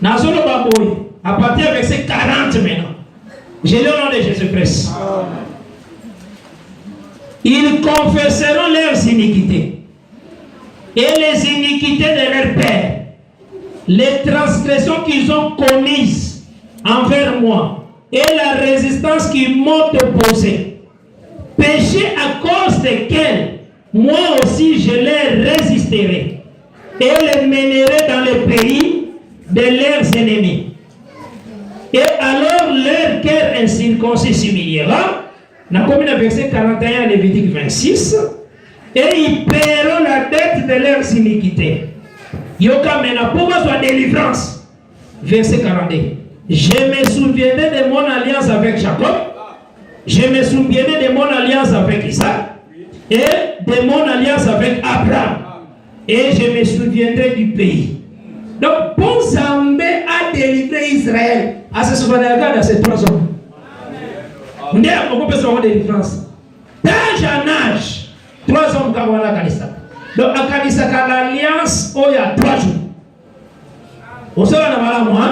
Nous avons à partir du verset 40 maintenant. J'ai le nom de Jésus-Christ. Ils confesseront leurs iniquités et les iniquités de leur père, les transgressions qu'ils ont commises envers moi et la résistance qu'ils m'ont opposée. Péché à cause desquels moi aussi je les résisterai et les mènerai dans le pays de leurs ennemis. Et alors leur cœur incirconcis s'humiliera. Dans le verset 41, Lévitique 26, et ils paieront la dette de leurs iniquités. Yoka mena pour votre délivrance. Verset 42. Je me souviendrai de mon alliance avec Jacob. Je me souviendrai de mon alliance avec Isaac. Et de mon alliance avec Abraham. Et je me souviendrai du pays. Donc, pour Zambé a délivré Israël. À ce moment-là, dans ces 3 hommes. On peut faire des différences. D'âge en âge, 3 hommes qui ont la Kanisa. Donc, à Kanisa, l'alliance, il y a 3 jours. Vous savez, on a mal à moi.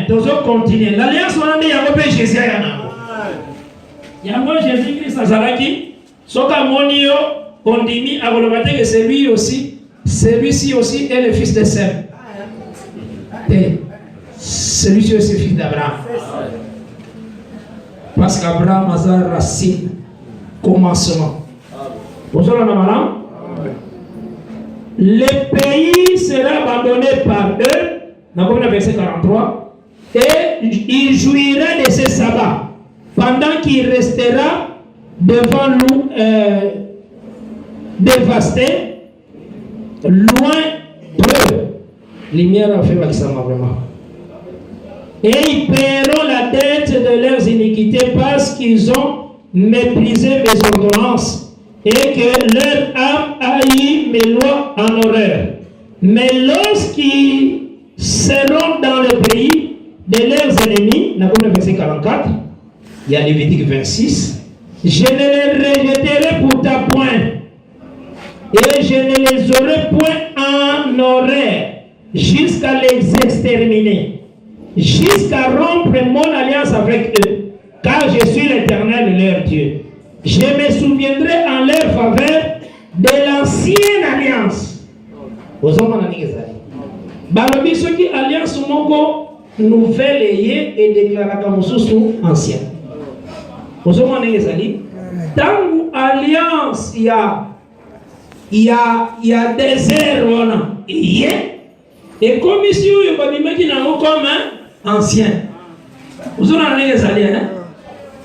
Nous allons continuer. L'alliance, on a dit, il y a un peu Jésus. Il y a un peu Jésus-Christ, Nazaraki. Soka Monio, on dit, à Golomate, que c'est lui aussi. Celui-ci aussi est le fils de Sem. Celui-ci aussi est le fils d'Abraham. Parce qu'Abraham a sa racine, commencement. Vous avez la madame? Le pays sera abandonné par eux, dans le verset 43, et il jouira de ses sabbats, pendant qu'il restera devant nous dévastés, loin d'eux. Lumière a fait Maxama vraiment. Et ils paieront la dette de leurs iniquités parce qu'ils ont méprisé mes ordonnances et que leur âme haït mes lois en horreur. Mais lorsqu'ils seront dans le pays de leurs ennemis, dans le verset 44, il y a Lévitique 26, je ne les rejetterai pour ta point et je ne les aurai point en horreur jusqu'à les exterminer, jusqu'à rompre mon alliance avec eux, car je suis l'Éternel leur Dieu. Je me souviendrai en leur faveur de l'ancienne alliance. Aux hommes en balobi soki alliance moko nouvelle et déclara comme sous ancien. Aux hommes en tant alliance il y a désert et comme ici il va dire comme ancien. Aux hommes en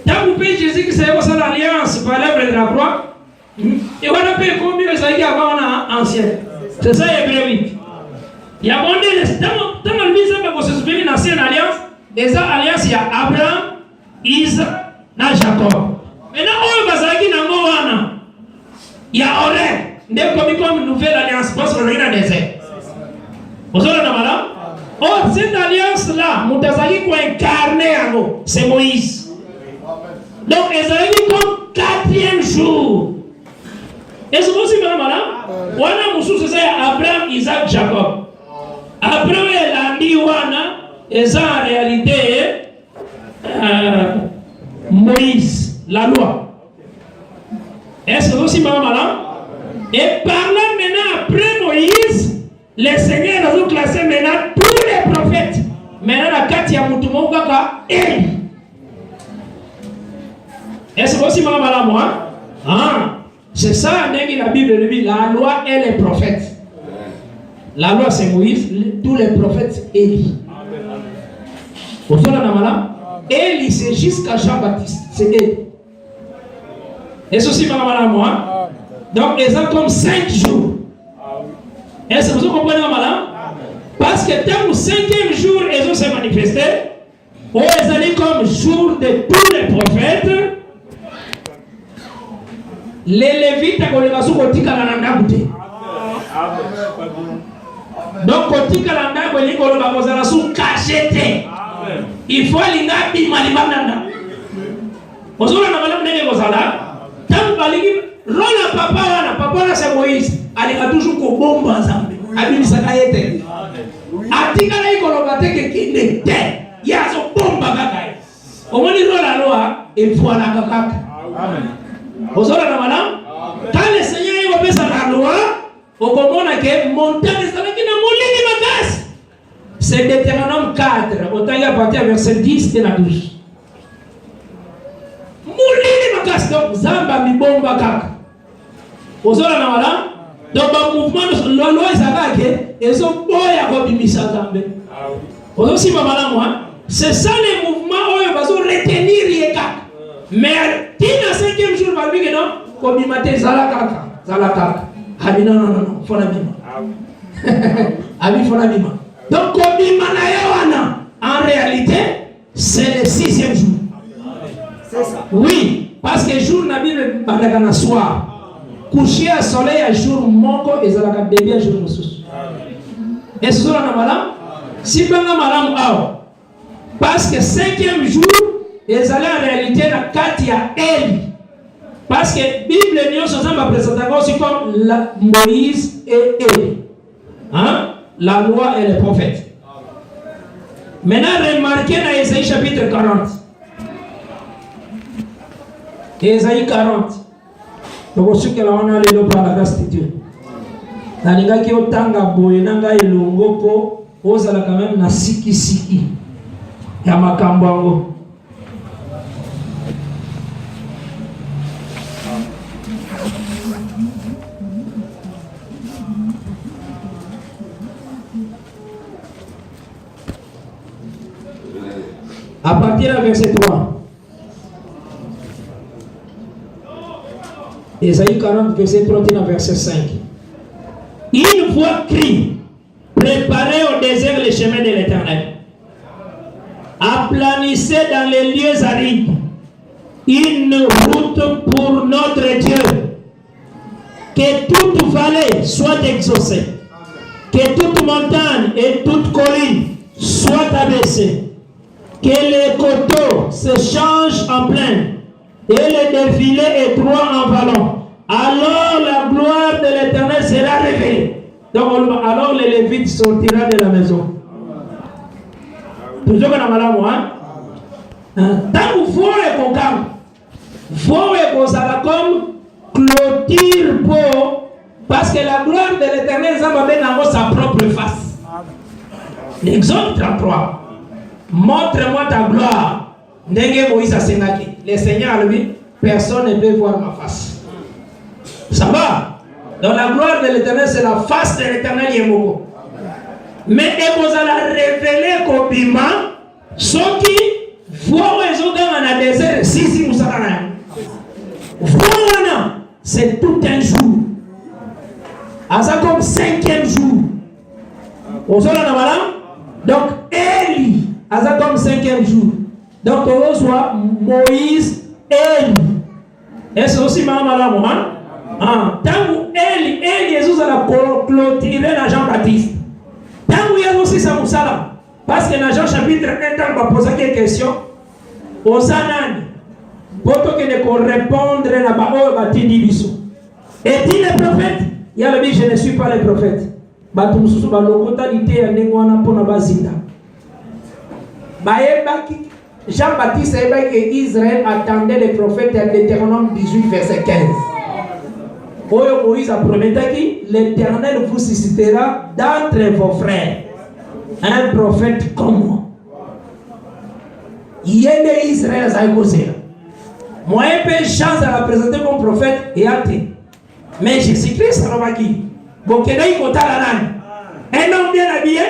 tant que Jésus qui s'est fait l'alliance par l'œuvre de la croix, et on a payé combien ça y a ancien. C'est ça Hébreu 8. Il y a bon délai. Dans le mise à se souvenir d'une ancienne alliance, et cette alliance il y a Abraham, Isaac et Jacob. Maintenant, on va dire qu'il y a Horeb. Comme une nouvelle alliance, parce qu'on est dans le désert. Vous savez, oh, cette alliance-là, Moutazali qui a incarné, c'est Moïse. Donc, ils ont dit comme 4e jour. Et c'est aussi madame, on a Moussou, c'est Abraham, Isaac, Jacob. Abraham, il a dit, et ça en réalité, Moïse, la loi. Et c'est aussi madame, et par là maintenant, après Moïse, les seigneurs ont classé maintenant tous les prophètes. Maintenant, la 4e Moutoumou, Eli. Et c'est aussi madame, moi. C'est ça, la Bible dit, la loi et les prophètes. La loi c'est Moïse, tous les prophètes Élie. Vous savez, Élie c'est jusqu'à Jean-Baptiste, c'est Élie. Et ceci, madame, moi. Donc, ils ont comme 5 jours. Et c'est pour ça que vous comprenez, madame? Parce que tant au 5e jour, ils ont se manifesté, où ils allaient comme jour de tous les prophètes. Les Lévites ont les kotika la ndabute. Donc kotika la ndabute ko ba kozala sous cachette. Il faut linga bi malibanda. Ozola na malamu ndenge kozala. Tant baliki rola papa na c'est Moïse. Alika toujours ko bomba nzambe. Abimisaka yete. Atika la ikoloba teke kinde te. Yazo bomba kaka. Omoni rola loa il faut la kaka. Amen. Quand le Seigneur va faire la loi, au moment où montagne c'est Deutéronome 4, autant il y a parti à verset 10 de la 12. Moulini makas, donc Zamba mi bomba kaka. Ozola na wala, donc le mouvement la loi Isaac, ils ont boya comme bimisa Zambe. Ozosi mama moi, c'est ça les mouvements où ils vont retenir les kaka. Mais qui na 5e jour va dire non, comme il m'a dit Zalakaka. Ah non, faut la bima. Abi faut la bima. Donc comme il m'a en réalité, c'est le 6e jour. C'est ça. Oui, parce que jour n'a Bible bandagana soir. Coucher à soleil à jour moko et Zalaka bébé à jour sous. Et ce soir na malam, si banga malam aw. Parce que 5e jour ils allaient en réalité la 4 à Élie. Parce que la Bible nous présente aussi comme Moïse et Élie. Hein? La loi et les prophètes. Maintenant, remarquez dans Ésaïe chapitre 40. Ésaïe 40. Donc, ce que l'on a le par la grâce de Dieu. Dans les gars qui ont tant d'aboué, nanga ilongo po, ozala quand même na siki. Ya makambango. À partir du verset 3. Ésaïe 40, verset 31 verset 5. Une voix crie, préparez au désert les chemins de l'Éternel. Aplanissez dans les lieux arides une route pour notre Dieu. Que toute vallée soit exaucée. Que toute montagne et toute colline soient abaissées. Que les coteaux se changent en plaine et les défilés étroits en vallons. Alors la gloire de l'Éternel sera révélée. Donc alors les Lévites sortiront de la maison. Toujours dans la maison, tant que vous et concam, vous et vous comme clôture pour parce que la gloire de l'Éternel va dans sa propre face. L'exode 33. Montre-moi ta gloire. Le Seigneur lui, personne ne peut voir ma face. Ça va? Donc la gloire de l'Éternel, c'est la face de l'Éternel Yemoko. Mais vous allez révéler qu'au bima, ceux qui voient les autres dans le désert, si vous savez. Voilà, c'est tout un jour. À ça comme 5e jour. Vous savez là, donc Élie, à ça comme 5e jour. Donc on reçoit Moïse, Élie. Et c'est aussi maman là, tant que Élie, Jésus a clôturé la Jean-Baptiste. Tant que Jésus aussi ça vous là. Parce que dans Jean chapitre 1, tant qu'on va poser quelques questions, aux ananes, pour que ne répondre à la parole, et dit le prophète, il y a le dit, je ne suis pas le prophète. Jean-Baptiste savait que Israël attendait les prophètes à Deutéronome 18, verset 15. Moïse a promis que l'Éternel vous suscitera d'entre vos frères un prophète comme moi. Il y a des Israël à causer. Moi, j'ai chance à la présenter comme prophète et athée. Mais Jésus-Christ, ça va qui? Bon, qu'il y ait un homme bien habillé.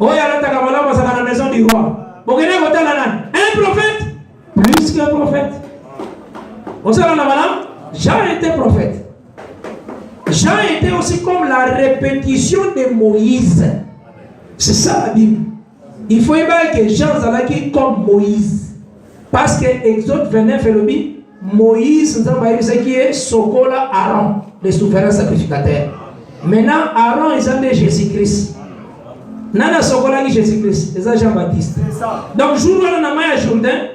Oh, il y a la maison du roi. Bon, qu'il y ait un prophète, plus qu'un prophète. Vous savez, Jean était prophète. Jean était aussi comme la répétition de Moïse. C'est ça la Bible. Il faut que Jean soit comme Moïse. Parce que Exode 29 fait le dit, Moïse, ce qui est Sokola Aaron, le souverain sacrificateur. Maintenant, Aaron est Jésus-Christ. Nana Sokola qui Jésus-Christ, c'est Jean-Baptiste. Donc, jour où on a maillé Jourdain,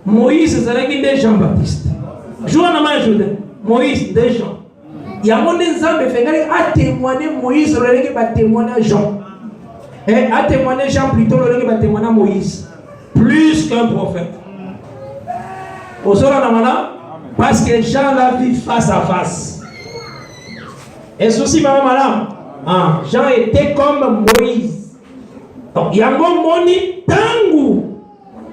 Moïse est Jean-Baptiste. Jour où on a maillé Jourdain, Moïse de Jean. Il y a mon exemple à témoigner Moïse, il va témoigner Jean. Et à témoigner Jean plutôt, il va témoigner Moïse. Plus qu'un prophète. Parce que Jean l'a vu face à face. Et ceci, madame, Jean était comme Moïse. Donc, il y a un moment Tangu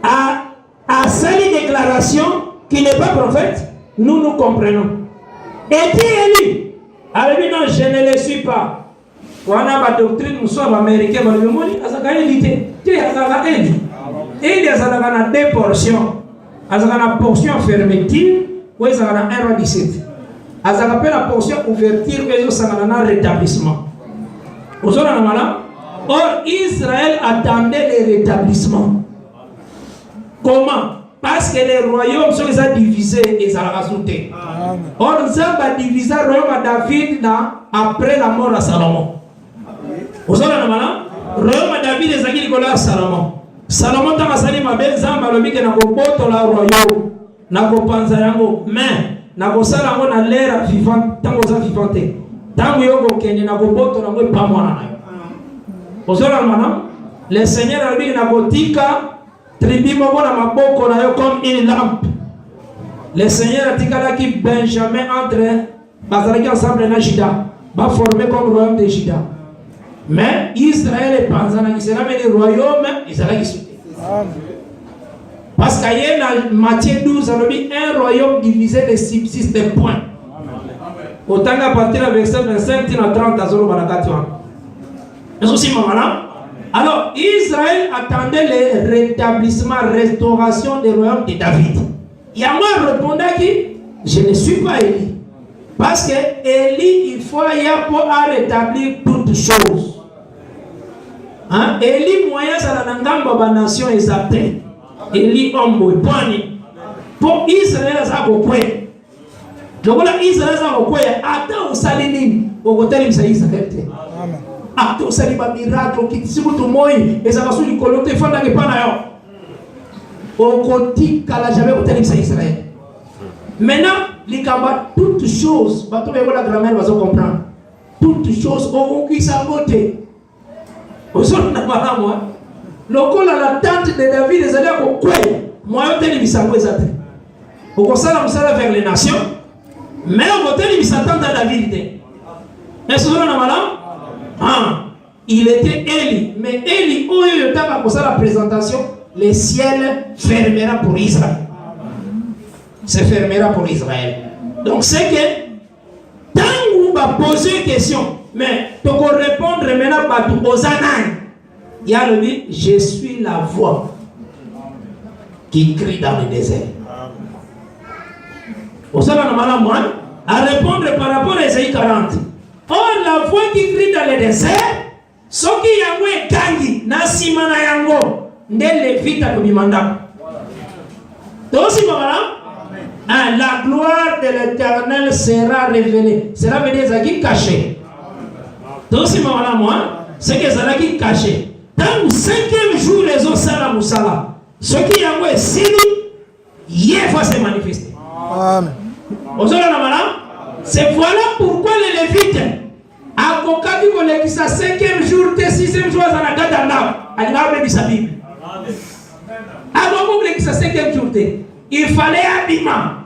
à cette déclaration qu'il n'est pas prophète, nous comprenons. Et dit Élie, alors non, je ne le suis pas. On a ma doctrine, nous sommes américains, mais le monde, il y a deux portions. Il y a une portion fermeture, ou il y a un roi 17. Il y a la portion ouverture, et il y a un rétablissement. Or, Israël attendait le rétablissement. Comment? Parce que les royaumes sont divisés et ils ont rajouté. Or, nous avons divisé le royaume de David après la mort de Salomon. Vous avez le royaume de David est allé à Salomon. Salomon a dit ma belle zamba le mike na koboto la royaume na kopanza yango mais na kosala ngo na l'ère vivante tango za vivante tango yoko kende na koboto na ngo pa mwana na yo. Vous avez le le Seigneur a dit na kotika tribu moko na maboko na yo comme une lampe. Le Seigneur a dit que Benjamin entre bazalaki ensemble na Juda va former comme royaume de Juda. Mais Israël est pensant qu'il sera le royaume, Israël est sauté. Parce qu'il y a dans Matthieu 12, on a dit un royaume divisé de subsiste points. Autant qu'à partir du verset 25, il y a 30 à 0 Mais aussi, alors, Israël attendait le rétablissement, restauration des royaumes de David. Il y a moi répondant que je ne suis pas Élie. Parce que Élie, il faut y avoir pour rétablir toutes choses. Hein? Élie, moyen, ça n'a pas de nation exacte. Élie, homme, pour Israël, ça a été. Donc là, Israël, ça a été. Attends, au salini, au côté de Israël. Attends, au salini, miracle, qui est tout le monde, et ça va sur le colon, il faut que tu pas au côté qu'elle n'a jamais côté d'Israël. Maintenant, les combats, toutes choses, la grammaire va se comprendre. Toutes choses, on qui s'en voté. Au sol, n'a pas moi. Le col à la tente de David, les alliés au quoi? Moi, je t'ai dit, ça va être. Au conseil, on s'en vers les nations. Mais au côté, il s'attend à David. Est-ce que vous avez un il était Élie. Mais Élie, où il y a pour ça la présentation, le ciel fermera pour Israël. Se fermera pour Israël. Donc c'est que tant qu'on va poser une question, mais pour répondre maintenant aux anaïs, il y a le dit, je suis la voix qui crie dans le désert. Au sein de à répondre par rapport à Ésaïe 40. Or, la voix qui crie dans le désert, ce qui y a gangi, nasima na yango, ne levita kumimanda. Donc, si la gloire de l'Éternel sera révélée. Cela veut dire qu'il est caché. Donc, si c'est que ça qui est caché. Dans le 5e jour, les autres sala moussala. Ce qui y a signé, hier va se manifester. Amen. C'est voilà pourquoi les Lévites, à Kokaki, qui sont 5e jour, 6e jour, à la Gadana, à l'Arabie de sa Bible. À Kokaki, qui sont 5e jour, il fallait habillement.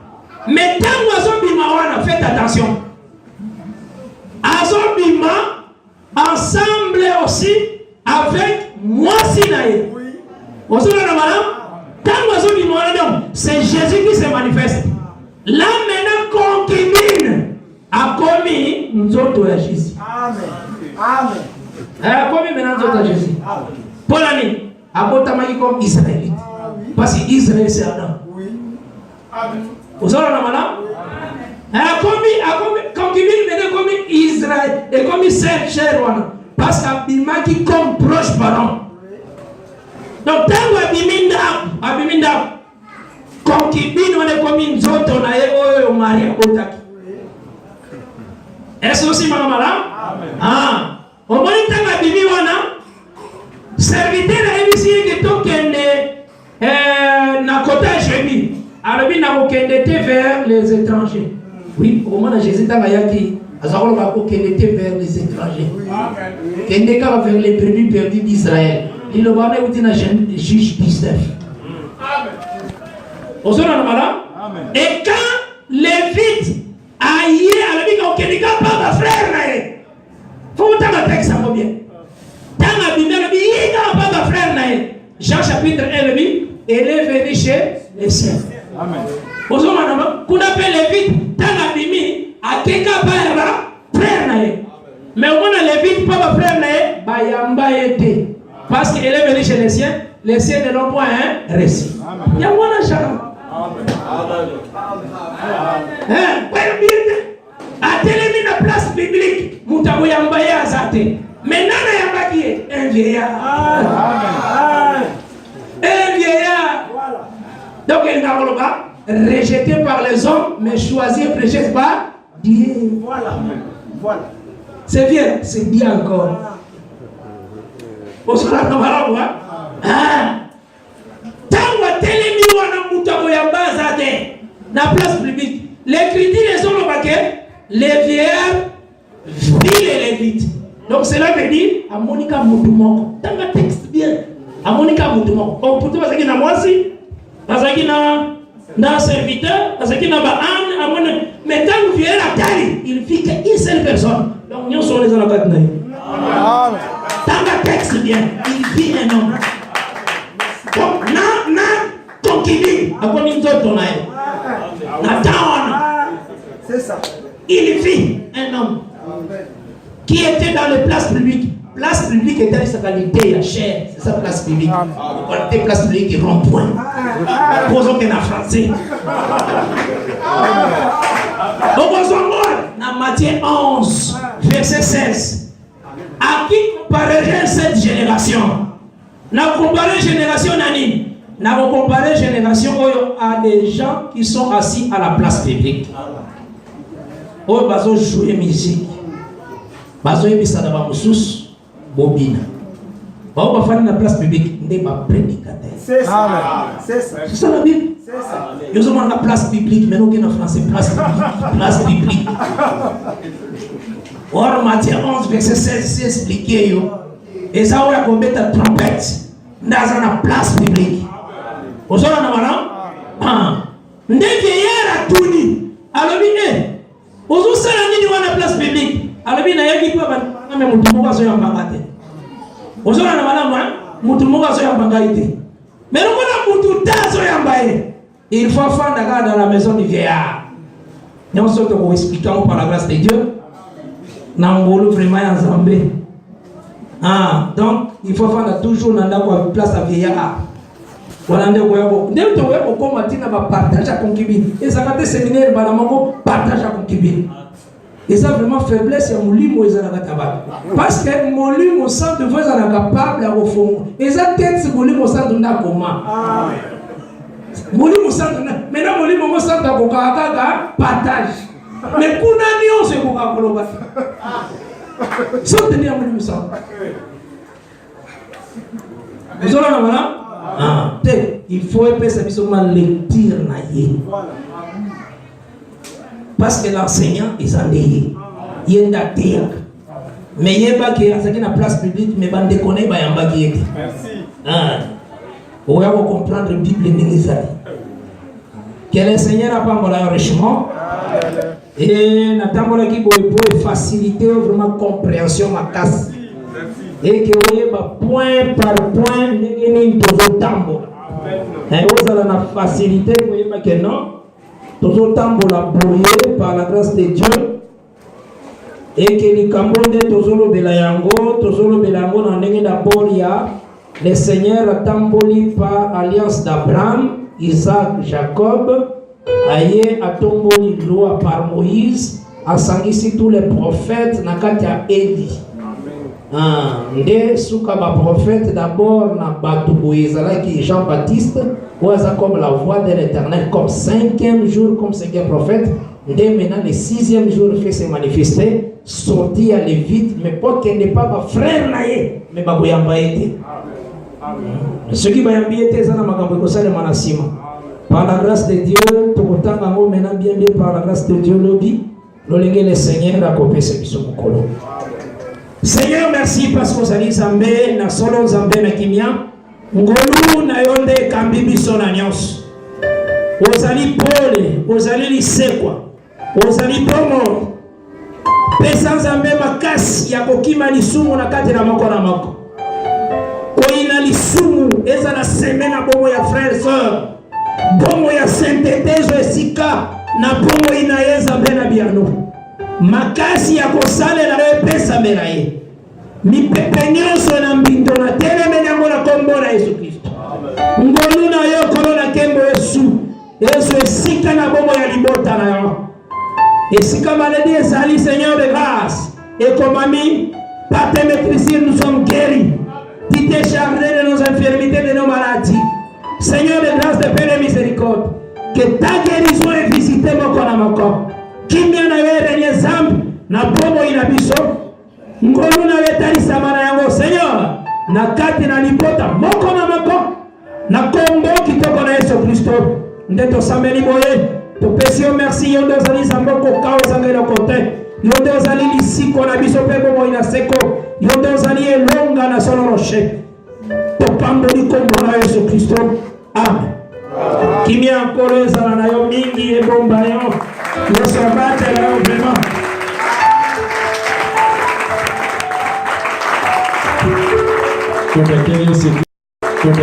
Mais quand vous avez bima, faites attention. Azobima, ensemble aussi avec moi Sinaï. Vous savez, quand vous avez bima, c'est Jésus qui se manifeste. Là maintenant, concubine a commis nous autres à Jésus. Amen. Elle a commis maintenant nous autres à Jésus. Pour l'année, à Botamaki comme Israélite. Parce qu'Israël c'est Adam. Vous savez, elle a commis, concubine maintenant commis Israël et commis cette chair. Parce qu'Abima qui comme proche parent. Donc, tant que Abiminda, concubine, on est comme une autre, on a eu au mari à Otaki. Est-ce aussi ma maman là? Ah, au moins, tant que Abimi, on a serviteur à l'émission qui toque na kota Jémi. Alors, il n'a aucun été vers les étrangers. Oui, au moment où Jésus a dit qu'il était vers les étrangers. Qu'il n'était qu'à vers les brebis perdus d'Israël. Il va aller où il y a un juge 19. Et quand Lévite a y allé, il n'y a pas de frère. Il faut que tu aies ça bien. Dans la Bible, il n'y a pas de frère. Jean chapitre 1, il dit, elle est venue chez les siens. Amen. Vous appelle Lévite, dans la Bible, à quelqu'un pas frère. Mais au moins, Lévite, pas frère, Bayamba était. Parce qu'elle est venue chez les siens ne l'ont pas un récit. Il y a moins de chagrin. À téléviser la place publique, Moutabo Yambaye Azate. Maintenant, il y a un vieillard. Un vieillard. Donc, il n'a pas rejeté par les hommes, mais choisi et prêché par Dieu. Voilà. C'est bien, c'est bien encore. Vous savez, la place publique. L'écriture est sur le paquet, les vieillards vivent les Lévites. Donc cela veut dire, à Monica Moutoumoko. Dans le texte bien, à Monica Moutoumoko. On peut dire que c'est moi aussi, parce que c'est un serviteur, parce que c'est un âne, mais tant que vieillard a taille, il ne fit qu'une seule personne. Donc nous sommes les enfants de Dieu. Dans le texte bien, il vit un homme. Donc, concubine, à quoi nous autres c'est ça. Il vit un homme qui était dans les places publiques. Place publique était sa qualité, la chair, c'est sa place publique. Qualité place publique et rond-point. Posons qu'elle a français. Donc, on s'en voit. dans Matthieu 11, verset 16. À qui comparerait cette génération? N'a comparé génération nani? N'a comparé génération à des gens qui sont assis à la place publique. Oh, bazo jouer musique. Bazo ebisa na ba mususu bobina. Ba on va faire la place publique, n'est pas prédicateur. C'est ça. C'est ça. C'est ça la Bible. C'est ça. Nous avons la place publique, mais nous qui en français place publique. Place publique. Or Matthieu 11 verset 16 c'est expliqué yo. Et ça on a combien de trompette dans la place publique. Vous savez na wana? Ah. Ndeke yera tuni. Alors bien. Vous savez nini wana place publique? Alors bien na yaki pa ba même mutu moko azoya mbangate. Vous savez na wana mutu moko azoya mbangate. Mais nous avons tout le il faut faire dans la maison du vieillard. Nous sommes expliquer par la grâce de Dieu. Nous avons vraiment en Zambé. Donc, il faut faire toujours dans la place à vieillard. Voilà, nous avons partage à concubine. Et ça va être séminaire, partage à concubine. Et ça vraiment faiblesse, c'est mon limo et parce que mon limo sans de vous est capable à au fond. Et ça tête c'est mon limo sans de comment. Mon limo sans de maintenant mon limo sans de partage. Mais pour nous on se coca cola. Sans tenir mon limo sans. Vous allez voilà. Il faut épais ça bisoma lecture naïe. Parce que l'enseignant est en déhé. Il est en déhé. Mais il y a qui est dans la place publique, mais il y a qui est en déhé. Merci. Vous allez comprendre la Bible que le Seigneur n'a pas mon enrichissement. Et nous qui pour faciliter vraiment la compréhension de ma casse. Et que vous voyez point par point, nous avons tambo. Et vous avez la facilité, vous voyez que non. Tous autant pour la brouiller par la grâce de Dieu et que les Cambodais tous le belayango dans l'année d'abord il y a le Seigneur tamboli par alliance d'Abraham, Isaac, Jacob, aye a tomboli loi par Moïse, a sangisi tous les prophètes nakatia Eli. Nde suka ba prophète d'abord na batu boyezala qui Jean-Baptiste ou comme la voix de l'Éternel comme 5e jour comme 5e prophète. Dès maintenant le 6e jour fait se manifester sorti à vite mais pas qu'elle n'est pas frère naïe mais ba boyamba été. Ce qui va y été ça na makambo ko sale manasima. Par la grâce de Dieu tout autant ngo maintenant bien par la grâce de Dieu lobi lolenge le Seigneur a copé ce biso mokolo. Seigneur, merci parce que vous allez Zambé, na solo Zambé na kimia, ngolu na yonde kambibi sona nyos. Vous allez pole, vous allez lisekwa, vous allez promo. Pesa Zambé makasi ya kokima lisumu na kati na moko na moko. Koina lisumu eza na semena bomo ya frère sœur. Bomo ya sainteté zo esika na bomo ina yeza bena biano. Makasi ya kosale na pesa meraye mi pepe nyonso na mbindo na teleme nango na kombo na Yesu Kristo ngolu na yo kolona kembo Yesu esika na bomo ya libota na yo esika maladi ezali Seigneur de grâce et comme ami par tes maîtrises nous sommes guéris tu t'es chargé de nos infirmités de nos maladies Seigneur de grâce de paix et miséricorde que ta guérison est visitée mon corps à mon corps kimia na wewe nye zambi na bomo inabiso ngolu na wetali samana yango Seigneur na kati na lipota moko na moko na kombo kitoko na Yesu Kristo ndeto sameli boye to pesio merci yondo zali zamboko kao zangelo kote yondo zali lisiko na biso pe bomo ina seko yondo zali elonga na solo roche to pambo ni kombo na Yesu Kristo amen. Kimia encore ezala na yo mingi e bomba yo yo sabate la yo vraiment Kwa